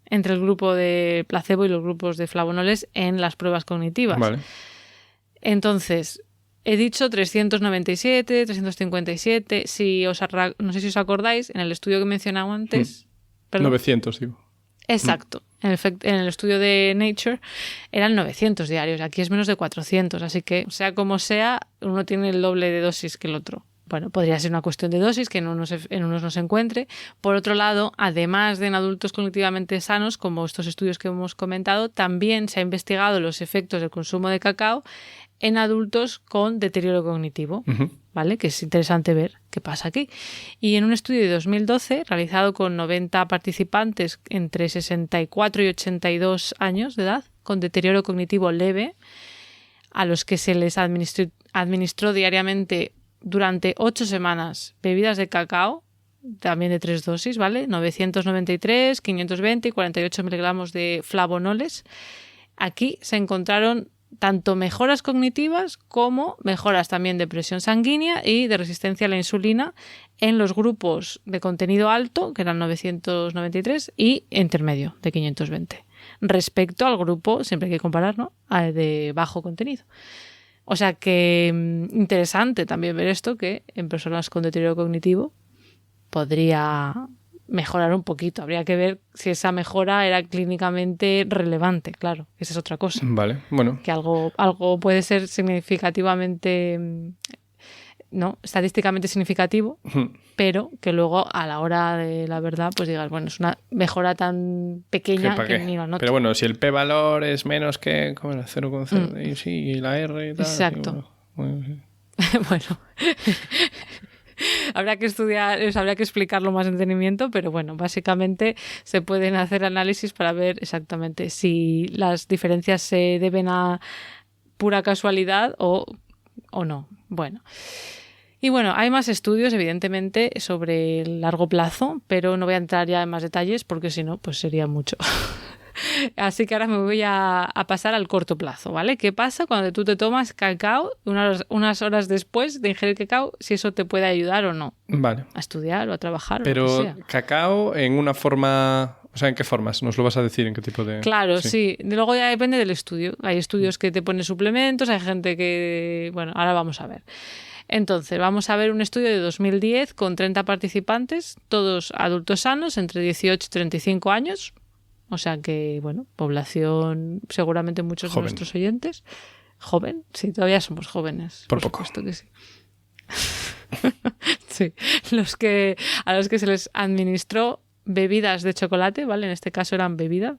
[SPEAKER 1] entre el grupo de placebo y los grupos de flavonoles en las pruebas cognitivas.
[SPEAKER 2] Vale.
[SPEAKER 1] Entonces, he dicho 397, 357. No sé si os acordáis, en el estudio que he mencionado antes.
[SPEAKER 2] 900, digo.
[SPEAKER 1] Exacto. En el estudio de Nature eran 900 diarios. Aquí es menos de 400. Así que, sea como sea, uno tiene el doble de dosis que el otro. Bueno, podría ser una cuestión de dosis que en unos no se encuentre. Por otro lado, además de en adultos cognitivamente sanos, como estos estudios que hemos comentado, también se ha investigado los efectos del consumo de cacao en adultos con deterioro cognitivo, ¿vale? Que es interesante ver qué pasa aquí. Y en un estudio de 2012, realizado con 90 participantes entre 64 y 82 años de edad, con deterioro cognitivo leve, a los que se les administró diariamente durante 8 semanas bebidas de cacao, también de 3 dosis, ¿vale? 993, 520 y 48 miligramos de flavonoles. Aquí se encontraron tanto mejoras cognitivas como mejoras también de presión sanguínea y de resistencia a la insulina en los grupos de contenido alto, que eran 993, y intermedio, de 520, respecto al grupo, siempre hay que comparar, ¿no?, de bajo contenido. O sea que interesante también ver esto, que en personas con deterioro cognitivo podría mejorar un poquito. Habría que ver si esa mejora era clínicamente relevante, claro. Esa es otra cosa.
[SPEAKER 2] Vale, bueno.
[SPEAKER 1] Que algo puede ser significativamente, no, estadísticamente significativo, pero que luego a la hora de la verdad pues digas, bueno, es una mejora tan pequeña que ni lo noto.
[SPEAKER 2] Pero bueno, si el P-valor es menos que 0,0 y sí, y la R y tal.
[SPEAKER 1] Exacto.
[SPEAKER 2] Bueno.
[SPEAKER 1] Bueno. Habrá que estudiar, habría que explicarlo más en detenimiento, pero bueno, básicamente se pueden hacer análisis para ver exactamente si las diferencias se deben a pura casualidad o no. Bueno. Y bueno, hay más estudios, evidentemente, sobre el largo plazo, pero no voy a entrar ya en más detalles porque si no, pues sería mucho. Así que ahora me voy a pasar al corto plazo, ¿vale? ¿Qué pasa cuando tú te tomas cacao unas horas después de ingerir cacao? Si eso te puede ayudar o no.
[SPEAKER 2] Vale.
[SPEAKER 1] A estudiar o a trabajar
[SPEAKER 2] pero
[SPEAKER 1] o lo que sea.
[SPEAKER 2] Cacao en una forma... O sea, ¿en qué formas? ¿Nos lo vas a decir? ¿En qué tipo de...?
[SPEAKER 1] Claro, sí. Luego ya depende del estudio. Hay estudios que te ponen suplementos, hay gente que... Bueno, ahora vamos a ver. Entonces, vamos a ver un estudio de 2010 con 30 participantes, todos adultos sanos, entre 18 y 35 años. O sea que, bueno, población, seguramente muchos
[SPEAKER 2] joven.
[SPEAKER 1] De nuestros oyentes. Joven, sí, todavía somos jóvenes.
[SPEAKER 2] Por poco.
[SPEAKER 1] Supuesto que sí. Sí, a los que se les administró bebidas de chocolate, ¿vale? En este caso eran bebida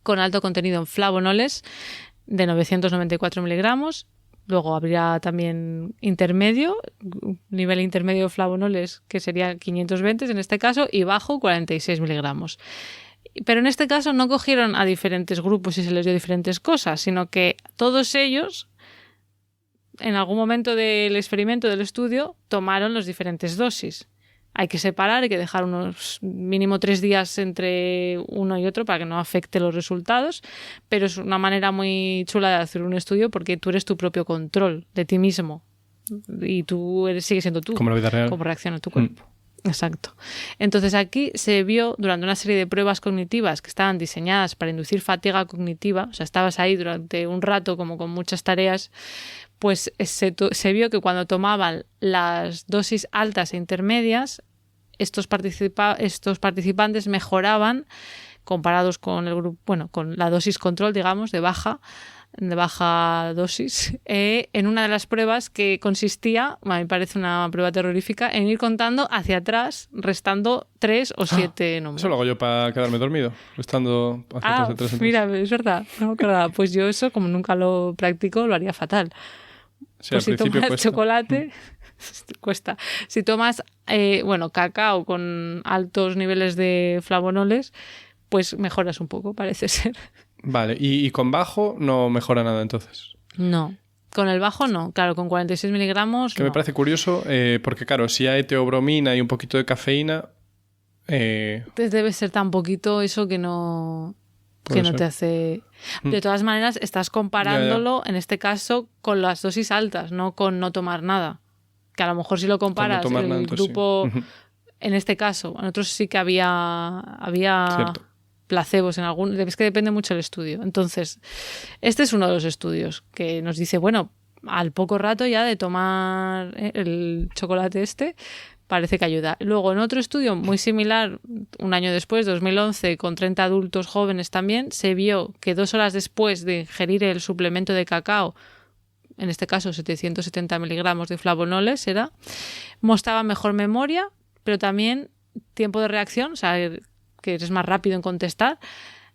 [SPEAKER 1] con alto contenido en flavonoles de 994 miligramos. Luego habría también intermedio, nivel intermedio de flavonoles que sería 520 en este caso, y bajo 46 miligramos. Pero en este caso no cogieron a diferentes grupos y se les dio diferentes cosas, sino que todos ellos, en algún momento del experimento, del estudio, tomaron las diferentes dosis. Hay que separar, hay que dejar unos mínimo 3 días entre uno y otro para que no afecte los resultados, pero es una manera muy chula de hacer un estudio porque tú eres tu propio control de ti mismo y tú sigues siendo tú.
[SPEAKER 2] Como la vida real.
[SPEAKER 1] Cómo reacciona tu cuerpo. Exacto. Entonces aquí se vio durante una serie de pruebas cognitivas que estaban diseñadas para inducir fatiga cognitiva, o sea, estabas ahí durante un rato como con muchas tareas, pues se vio que cuando tomaban las dosis altas e intermedias, estos participantes mejoraban comparados con el grupo, bueno, con la dosis control, digamos, de baja dosis, en una de las pruebas que consistía, me parece una prueba terrorífica, en ir contando hacia atrás, restando 3 o 7 números.
[SPEAKER 2] Eso lo hago yo para quedarme dormido, restando hacia atrás de 3 en 3.
[SPEAKER 1] Mira, es verdad, no me acordaba. Pues yo eso, como nunca lo practico, lo haría fatal.
[SPEAKER 2] Sí,
[SPEAKER 1] pues
[SPEAKER 2] al
[SPEAKER 1] si
[SPEAKER 2] principio
[SPEAKER 1] tomas
[SPEAKER 2] cuesta.
[SPEAKER 1] chocolate, cuesta. Si tomas, cacao con altos niveles de flavonoles, pues mejoras un poco, parece ser.
[SPEAKER 2] Vale, y con bajo no mejora nada entonces.
[SPEAKER 1] No, con el bajo no. Claro, con 46 miligramos
[SPEAKER 2] Que
[SPEAKER 1] no.
[SPEAKER 2] me parece curioso, porque claro, si hay teobromina y un poquito de cafeína...
[SPEAKER 1] Debe ser tan poquito eso que no te hace... De todas maneras, estás comparándolo, en este caso, con las dosis altas, no con no tomar nada. Que a lo mejor si lo comparas,
[SPEAKER 2] tomar
[SPEAKER 1] el
[SPEAKER 2] nada,
[SPEAKER 1] grupo...
[SPEAKER 2] sí.
[SPEAKER 1] En este caso, en otros sí que había
[SPEAKER 2] Cierto.
[SPEAKER 1] placebos en algún... Es que depende mucho del estudio. Entonces, este es uno de los estudios que nos dice, bueno, al poco rato ya de tomar el chocolate parece que ayuda. Luego, en otro estudio muy similar, un año después, 2011, con 30 adultos jóvenes también, se vio que 2 horas después de ingerir el suplemento de cacao, en este caso 770 miligramos de flavonoles, mostraba mejor memoria, pero también tiempo de reacción, o sea, que eres más rápido en contestar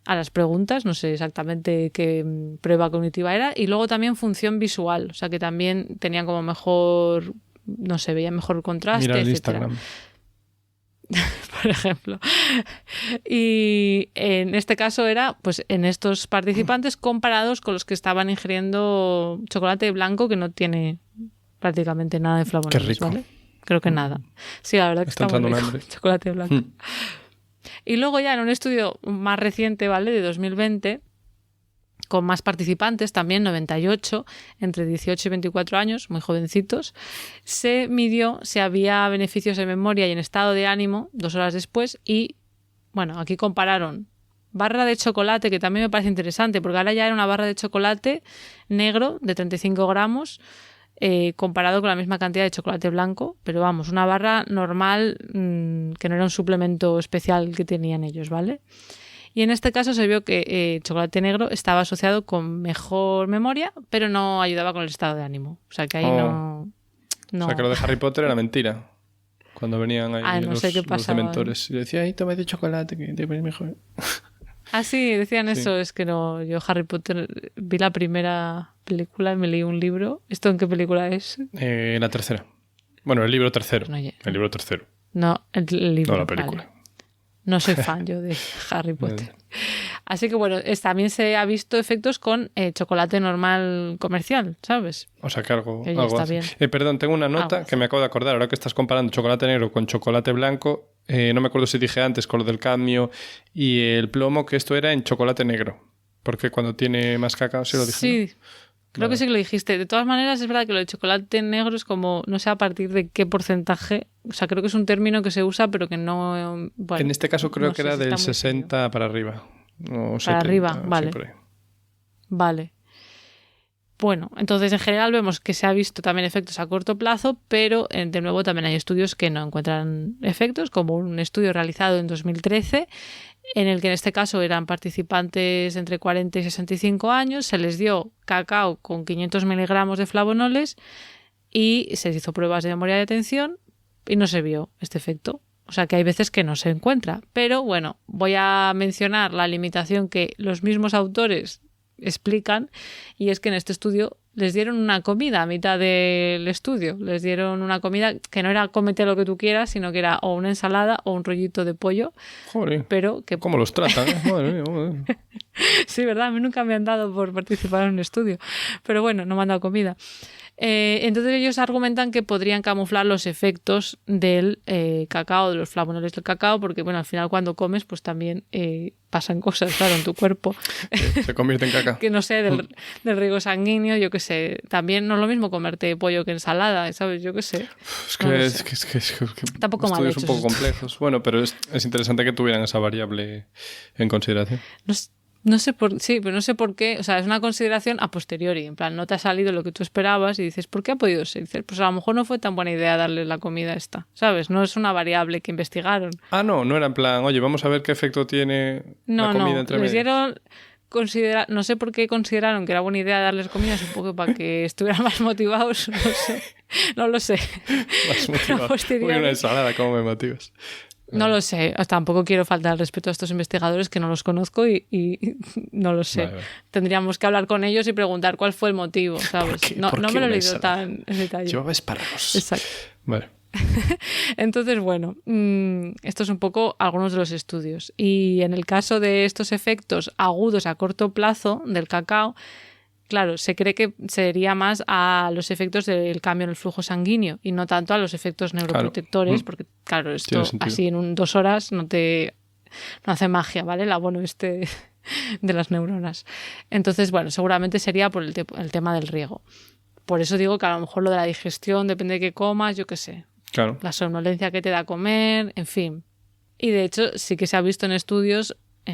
[SPEAKER 1] a las preguntas, no sé exactamente qué prueba cognitiva era, y luego también función visual, o sea, que también tenían como mejor... no sé, veía mejor contraste,
[SPEAKER 2] Mira el
[SPEAKER 1] etcétera.
[SPEAKER 2] Instagram.
[SPEAKER 1] Por ejemplo. Y en este caso era, pues, en estos participantes comparados con los que estaban ingiriendo chocolate blanco que no tiene prácticamente nada de flavonoides.
[SPEAKER 2] Qué rico.
[SPEAKER 1] ¿Vale? Creo que nada. Sí, la verdad que
[SPEAKER 2] Está
[SPEAKER 1] está muy
[SPEAKER 2] entrando
[SPEAKER 1] rico.
[SPEAKER 2] un hambre.
[SPEAKER 1] Chocolate blanco. Y luego ya en un estudio más reciente, ¿vale? De 2020, con más participantes, también 98, entre 18 y 24 años, muy jovencitos, se midió si había beneficios en memoria y en estado de ánimo 2 horas después y, bueno, aquí compararon barra de chocolate, que también me parece interesante, porque ahora ya era una barra de chocolate negro de 35 gramos, comparado con la misma cantidad de chocolate blanco, pero vamos, una barra normal, que no era un suplemento especial que tenían ellos, ¿vale? Y en este caso se vio que chocolate negro estaba asociado con mejor memoria, pero no ayudaba con el estado de ánimo. O sea que ahí no.
[SPEAKER 2] O sea que lo de Harry Potter era mentira. Cuando venían ahí
[SPEAKER 1] no sé qué
[SPEAKER 2] los
[SPEAKER 1] pasaba.
[SPEAKER 2] dementores. Y decía, ay, toma de chocolate, que te pones mejor.
[SPEAKER 1] Ah, sí, decían
[SPEAKER 2] Sí.
[SPEAKER 1] eso. Es que no, yo Harry Potter vi la primera película y me leí un libro. ¿Esto en qué película es?
[SPEAKER 2] La tercera. Bueno, el libro tercero.
[SPEAKER 1] No,
[SPEAKER 2] el libro tercero.
[SPEAKER 1] No, el libro.
[SPEAKER 2] No la película.
[SPEAKER 1] Vale. No soy fan yo de Harry Potter. Así que bueno, también se ha visto efectos con chocolate normal comercial, ¿sabes?
[SPEAKER 2] O sea que algo
[SPEAKER 1] está
[SPEAKER 2] hace.
[SPEAKER 1] bien.
[SPEAKER 2] Perdón, tengo una nota que me acabo de acordar. Ahora que estás comparando chocolate negro con chocolate blanco, no me acuerdo si dije antes con lo del cadmio y el plomo, que esto era en chocolate negro. Porque cuando tiene más cacao, sí lo dije.
[SPEAKER 1] Sí,
[SPEAKER 2] ¿no?
[SPEAKER 1] creo que sí que lo dijiste. De todas maneras, es verdad que lo de chocolate negro es como, no sé a partir de qué porcentaje. O sea, creo que es un término que se usa, pero que no... Bueno,
[SPEAKER 2] en este caso creo
[SPEAKER 1] no
[SPEAKER 2] que
[SPEAKER 1] sé
[SPEAKER 2] era
[SPEAKER 1] si
[SPEAKER 2] del
[SPEAKER 1] está muy
[SPEAKER 2] 60
[SPEAKER 1] fino.
[SPEAKER 2] para arriba. O
[SPEAKER 1] Para
[SPEAKER 2] 70,
[SPEAKER 1] arriba,
[SPEAKER 2] sí,
[SPEAKER 1] vale.
[SPEAKER 2] por ahí.
[SPEAKER 1] Vale. Bueno, entonces en general vemos que se ha visto también efectos a corto plazo, pero de nuevo también hay estudios que no encuentran efectos, como un estudio realizado en 2013, en el que en este caso eran participantes entre 40 y 65 años, se les dio cacao con 500 miligramos de flavonoles y se hizo pruebas de memoria de atención y no se vio este efecto. O sea que hay veces que no se encuentra. Pero bueno, voy a mencionar la limitación que los mismos autores explican, y es que en este estudio les dieron una comida a mitad del estudio. Les dieron una comida que no era cómete lo que tú quieras, sino que era o una ensalada o un rollito de pollo.
[SPEAKER 2] Joder,
[SPEAKER 1] pero que...
[SPEAKER 2] ¿cómo los tratan? Madre mía, madre.
[SPEAKER 1] Sí, verdad, a mí nunca me han dado por participar en un estudio. Pero bueno, no me han dado comida. Entonces ellos argumentan que podrían camuflar los efectos del cacao, de los flavonoles del cacao, porque bueno, al final cuando comes pues también pasan cosas, claro, en tu cuerpo.
[SPEAKER 2] Se convierte en caca.
[SPEAKER 1] Que no sé, del riego sanguíneo, yo qué sé. También no es lo mismo comerte pollo que ensalada, ¿sabes? Yo qué sé.
[SPEAKER 2] Es que,
[SPEAKER 1] No lo
[SPEAKER 2] es
[SPEAKER 1] sé.
[SPEAKER 2] que
[SPEAKER 1] Tampoco mal
[SPEAKER 2] estudios un
[SPEAKER 1] hechos
[SPEAKER 2] poco complejos. Bueno, pero es interesante que tuvieran esa variable en consideración.
[SPEAKER 1] No sé por, sí, pero no sé por qué, o sea, es una consideración a posteriori, en plan, no te ha salido lo que tú esperabas y dices, ¿por qué ha podido ser? Y dices, pues a lo mejor no fue tan buena idea darle la comida esta, ¿sabes? No es una variable que investigaron.
[SPEAKER 2] Ah, no era en plan, oye, vamos a ver qué efecto tiene la comida entre
[SPEAKER 1] les
[SPEAKER 2] medias.
[SPEAKER 1] dieron, no sé por qué consideraron que era buena idea darles comida, supongo para que estuvieran más motivados, no lo sé.
[SPEAKER 2] Más motivado. Uy, una ensalada, ¿cómo me motivas?
[SPEAKER 1] No lo sé, tampoco quiero faltar al respeto a estos investigadores que no los conozco y no lo sé. Vale. Tendríamos que hablar con ellos y preguntar cuál fue el motivo, ¿sabes? No me lo he leído tan en detalle.
[SPEAKER 2] Llevaba espárragos.
[SPEAKER 1] Exacto.
[SPEAKER 2] Vale.
[SPEAKER 1] Entonces, bueno, esto es un poco algunos de los estudios. Y en el caso de estos efectos agudos a corto plazo del cacao, claro, se cree que sería más a los efectos del cambio en el flujo sanguíneo y no tanto a los efectos neuroprotectores, claro. Porque, claro, esto así en 2 horas no hace magia, ¿vale? El abono de las neuronas. Entonces, bueno, seguramente sería por el tema del riego. Por eso digo que a lo mejor lo de la digestión depende de qué comas, yo qué sé.
[SPEAKER 2] Claro.
[SPEAKER 1] La somnolencia que te da comer, en fin. Y de hecho, sí que se ha visto en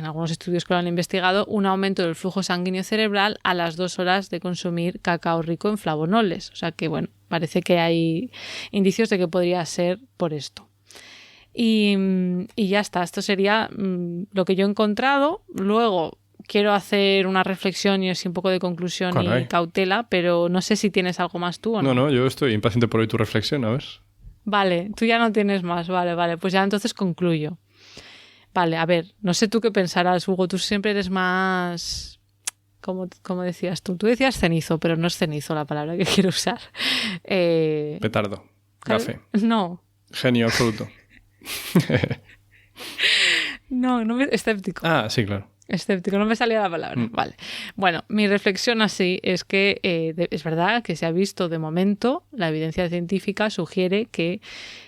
[SPEAKER 1] algunos estudios que lo han investigado, un aumento del flujo sanguíneo cerebral a las 2 horas de consumir cacao rico en flavonoles. O sea que, bueno, parece que hay indicios de que podría ser por esto. Y ya está, esto sería lo que yo he encontrado. Luego quiero hacer una reflexión y así un poco de conclusión y cautela, pero no sé si tienes algo más tú o no.
[SPEAKER 2] No, yo estoy impaciente por oír tu reflexión, a ver.
[SPEAKER 1] Vale, tú ya no tienes más, vale, pues ya entonces concluyo. Vale, a ver, no sé tú qué pensarás, Hugo, tú siempre eres más... ¿Cómo decías tú? Tú decías cenizo, pero no es cenizo la palabra que quiero usar.
[SPEAKER 2] Petardo, gafe.
[SPEAKER 1] No.
[SPEAKER 2] Genio absoluto.
[SPEAKER 1] Escéptico.
[SPEAKER 2] Ah, sí, claro.
[SPEAKER 1] Escéptico, no me salía la palabra. Vale. Bueno, mi reflexión así es que es verdad que se ha visto de momento, la evidencia científica sugiere que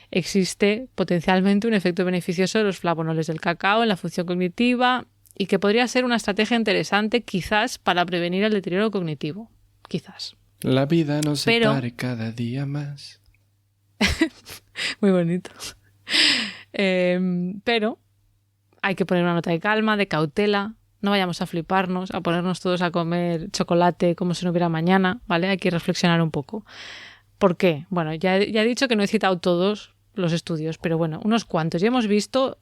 [SPEAKER 1] existe potencialmente un efecto beneficioso de los flavonoles del cacao en la función cognitiva y que podría ser una estrategia interesante quizás para prevenir el deterioro cognitivo. Quizás.
[SPEAKER 2] La vida nos separe cada día más.
[SPEAKER 1] Muy bonito. Pero hay que poner una nota de calma, de cautela. No vayamos a fliparnos, a ponernos todos a comer chocolate como si no hubiera mañana, ¿vale? Hay que reflexionar un poco. ¿Por qué? Bueno, ya he dicho que no he citado todos los estudios, pero bueno, unos cuantos. Ya hemos visto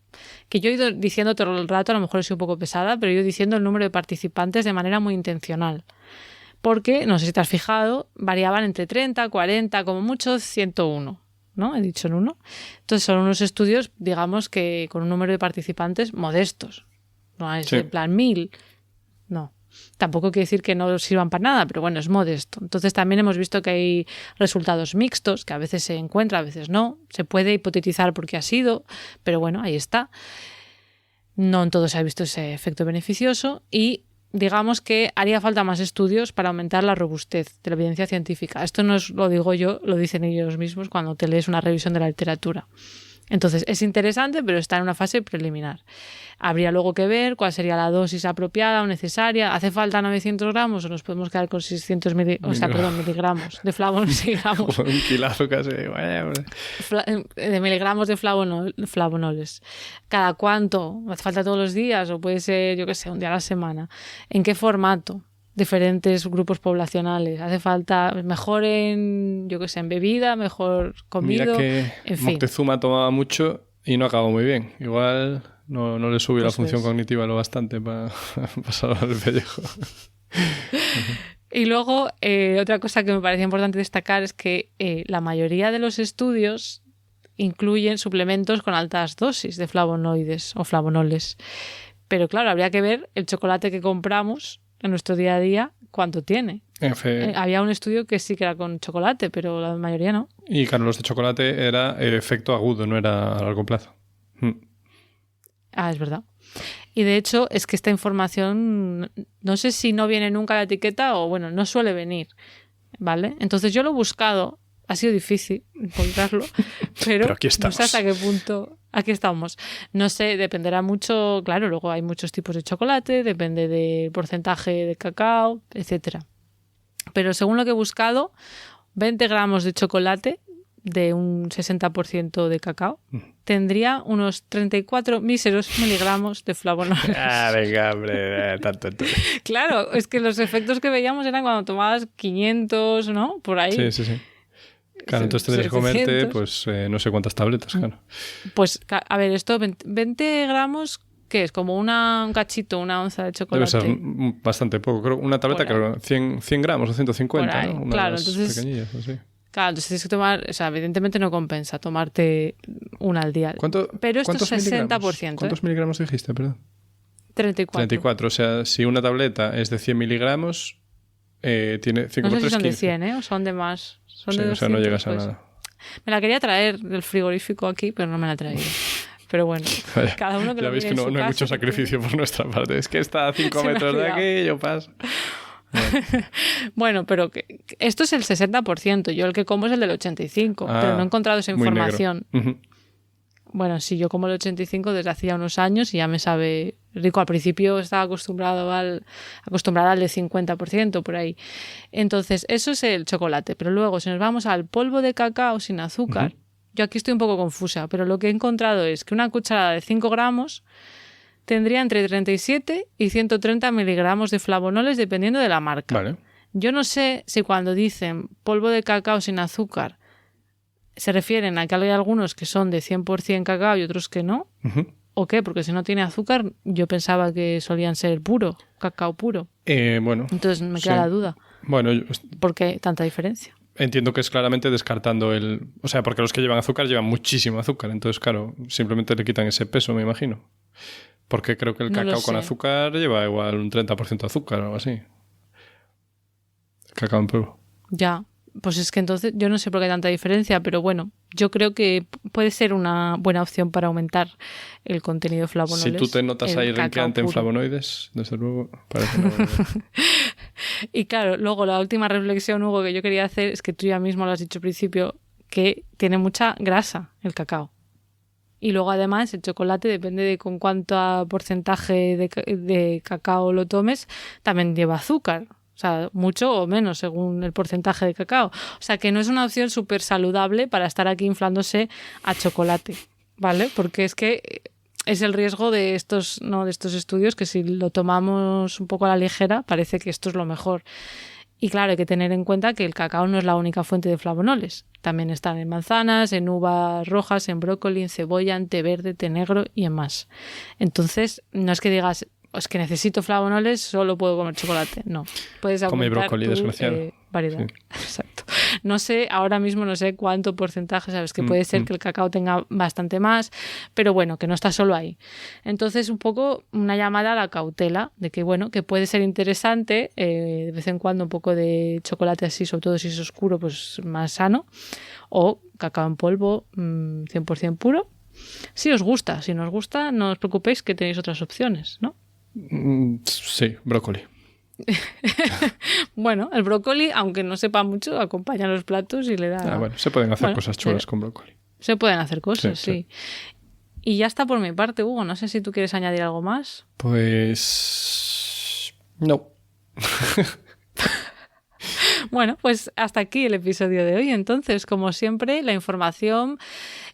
[SPEAKER 1] que yo he ido diciendo todo el rato, a lo mejor he sido un poco pesada, pero he ido diciendo el número de participantes de manera muy intencional. Porque, no sé si te has fijado, variaban entre 30, 40, como mucho 101. ¿No? He dicho en uno. Entonces son unos estudios, digamos que con un número de participantes modestos. No es en plan 1000. No. Tampoco quiere decir que no sirvan para nada, pero bueno, es modesto. Entonces también hemos visto que hay resultados mixtos, que a veces se encuentra, a veces no. Se puede hipotetizar por qué ha sido, pero bueno, ahí está. No en todo se ha visto ese efecto beneficioso y digamos que haría falta más estudios para aumentar la robustez de la evidencia científica. Esto no lo digo yo, lo dicen ellos mismos cuando te lees una revisión de la literatura. Entonces, es interesante, pero está en una fase preliminar. Habría luego que ver cuál sería la dosis apropiada o necesaria. ¿Hace falta 900 gramos o nos podemos quedar con 600 miligramos de flavonoides?
[SPEAKER 2] Un kilazo casi.
[SPEAKER 1] De miligramos de flavonoles. ¿Cada cuánto? ¿Hace falta todos los días o puede ser, yo qué sé, un día a la semana? ¿En qué formato? Diferentes grupos poblacionales. Hace falta mejor en, yo qué sé, en bebida, mejor comido.
[SPEAKER 2] Mira que
[SPEAKER 1] en fin.
[SPEAKER 2] Moctezuma tomaba mucho y no acabó muy bien. Igual no le subió la función cognitiva lo bastante para salvar el pellejo.
[SPEAKER 1] Y luego, otra cosa que me parece importante destacar es que la mayoría de los estudios incluyen suplementos con altas dosis de flavonoides o flavonoles. Pero claro, habría que ver el chocolate que compramos en nuestro día a día, ¿cuánto tiene? Había un estudio que sí que era con chocolate, pero la mayoría no.
[SPEAKER 2] Y claro, los de chocolate era efecto agudo, no era a largo plazo.
[SPEAKER 1] Es verdad. Y de hecho es que esta información, no sé si no viene nunca la etiqueta o bueno, no suele venir, ¿vale? Entonces yo lo he buscado, ha sido difícil encontrarlo, pero
[SPEAKER 2] aquí estamos.
[SPEAKER 1] No sé hasta qué punto. Aquí estamos. No sé, dependerá mucho, claro, luego hay muchos tipos de chocolate, depende del porcentaje de cacao, etcétera. Pero según lo que he buscado, 20 gramos de chocolate de un 60% de cacao tendría unos 34 míseros miligramos de flavonoides.
[SPEAKER 2] Venga, hombre, tanto.
[SPEAKER 1] Claro, es que los efectos que veíamos eran cuando tomabas 500, ¿no? Por ahí.
[SPEAKER 2] Sí. Claro, entonces tendrías que comerte, pues, no sé cuántas tabletas, claro.
[SPEAKER 1] Pues, a ver, esto, 20 gramos, ¿qué es? Como un cachito, una onza de chocolate.
[SPEAKER 2] Debe ser bastante poco. Creo una tableta, creo, 100 gramos o 150, ¿no? Una
[SPEAKER 1] claro,
[SPEAKER 2] entonces pequeñillas, así.
[SPEAKER 1] Claro, entonces tienes que tomar, o sea, evidentemente no compensa tomarte una al día. Pero esto es 60%.
[SPEAKER 2] ¿Cuántos miligramos dijiste, perdón?
[SPEAKER 1] 34.
[SPEAKER 2] 34, o sea, si una tableta es de 100 miligramos, tiene 5
[SPEAKER 1] no sé si son
[SPEAKER 2] 15.
[SPEAKER 1] de 100, o son de más. Son de 200,
[SPEAKER 2] o sea, no llegas a nada.
[SPEAKER 1] Me la quería traer del frigorífico aquí, pero no me la he traído. Pero bueno,
[SPEAKER 2] Vaya,
[SPEAKER 1] cada uno que
[SPEAKER 2] ya
[SPEAKER 1] lo
[SPEAKER 2] veis que no hay mucho sacrificio por nuestra parte. Es que está a 5 metros de aquí, yo paso.
[SPEAKER 1] Bueno, pero esto es el 60%. Yo el que como es el del 85%, pero no he encontrado esa información. Bueno, sí, yo como el 85 desde hacía unos años y ya me sabe rico. Al principio estaba acostumbrada al de 50% por ahí. Entonces, eso es el chocolate. Pero luego, si nos vamos al polvo de cacao sin azúcar, yo aquí estoy un poco confusa, pero lo que he encontrado es que una cucharada de 5 gramos tendría entre 37 y 130 miligramos de flavonoles dependiendo de la marca.
[SPEAKER 2] Vale.
[SPEAKER 1] Yo no sé si cuando dicen polvo de cacao sin azúcar se refieren a que hay algunos que son de 100% cacao y otros que no, ¿o qué? Porque si no tiene azúcar, yo pensaba que solían ser puro, cacao puro.
[SPEAKER 2] Bueno.
[SPEAKER 1] Entonces me queda la duda.
[SPEAKER 2] Bueno,
[SPEAKER 1] ¿Por qué tanta diferencia?
[SPEAKER 2] Entiendo que es claramente descartando el... O sea, porque los que llevan azúcar llevan muchísimo azúcar, entonces, claro, simplemente le quitan ese peso, me imagino. Porque creo que el cacao con azúcar lleva igual un 30% de azúcar o algo así. Cacao en polvo.
[SPEAKER 1] Ya, pues es que entonces yo no sé por qué hay tanta diferencia, pero bueno, yo creo que puede ser una buena opción para aumentar el contenido de flavonoides.
[SPEAKER 2] Si tú te notas ahí renqueante en flavonoides, desde luego, parece una buena idea.
[SPEAKER 1] Y claro, luego la última reflexión, Hugo, que yo quería hacer es que tú ya mismo lo has dicho al principio, que tiene mucha grasa el cacao. Y luego además el chocolate, depende de con cuánto porcentaje de cacao lo tomes, también lleva azúcar. O sea, mucho o menos según el porcentaje de cacao. O sea, que no es una opción súper saludable para estar aquí inflándose a chocolate, ¿vale? Porque es que es el riesgo de estos estudios que si lo tomamos un poco a la ligera parece que esto es lo mejor. Y claro, hay que tener en cuenta que el cacao no es la única fuente de flavonoles. También están en manzanas, en uvas rojas, en brócoli, en cebolla, en té verde, té negro y en más. Entonces, no es que digas, es que necesito flavonoles, solo puedo comer chocolate. No. Puedes aumentar
[SPEAKER 2] come brócoli, desgraciado.
[SPEAKER 1] variedad.
[SPEAKER 2] Sí.
[SPEAKER 1] Exacto. No sé, ahora mismo no sé cuánto porcentaje, sabes que puede ser que el cacao tenga bastante más, pero bueno, que no está solo ahí. Entonces, un poco una llamada a la cautela de que, bueno, que puede ser interesante de vez en cuando un poco de chocolate así, sobre todo si es oscuro, pues más sano, o cacao en polvo 100% puro. Si os gusta, si no os gusta, no os preocupéis que tenéis otras opciones, ¿no?
[SPEAKER 2] Sí, brócoli.
[SPEAKER 1] Bueno, el brócoli, aunque no sepa mucho, acompaña los platos y le da...
[SPEAKER 2] Bueno, se pueden hacer cosas chulas con brócoli.
[SPEAKER 1] Se pueden hacer cosas, sí. Y ya está por mi parte, Hugo. No sé si tú quieres añadir algo más.
[SPEAKER 2] Pues... no.
[SPEAKER 1] Bueno, pues hasta aquí el episodio de hoy. Entonces, como siempre, la información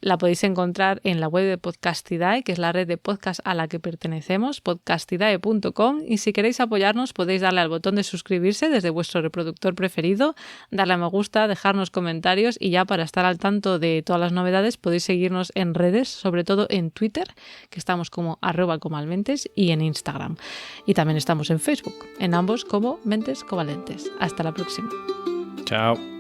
[SPEAKER 1] la podéis encontrar en la web de Podcastidae, que es la red de podcast a la que pertenecemos, podcastidae.com. Y si queréis apoyarnos, podéis darle al botón de suscribirse desde vuestro reproductor preferido, darle a me gusta, dejarnos comentarios y ya para estar al tanto de todas las novedades podéis seguirnos en redes, sobre todo en Twitter, que estamos como @comalmentes, y en Instagram. Y también estamos en Facebook, en ambos como Mentes Covalentes. Hasta la próxima.
[SPEAKER 2] Chao.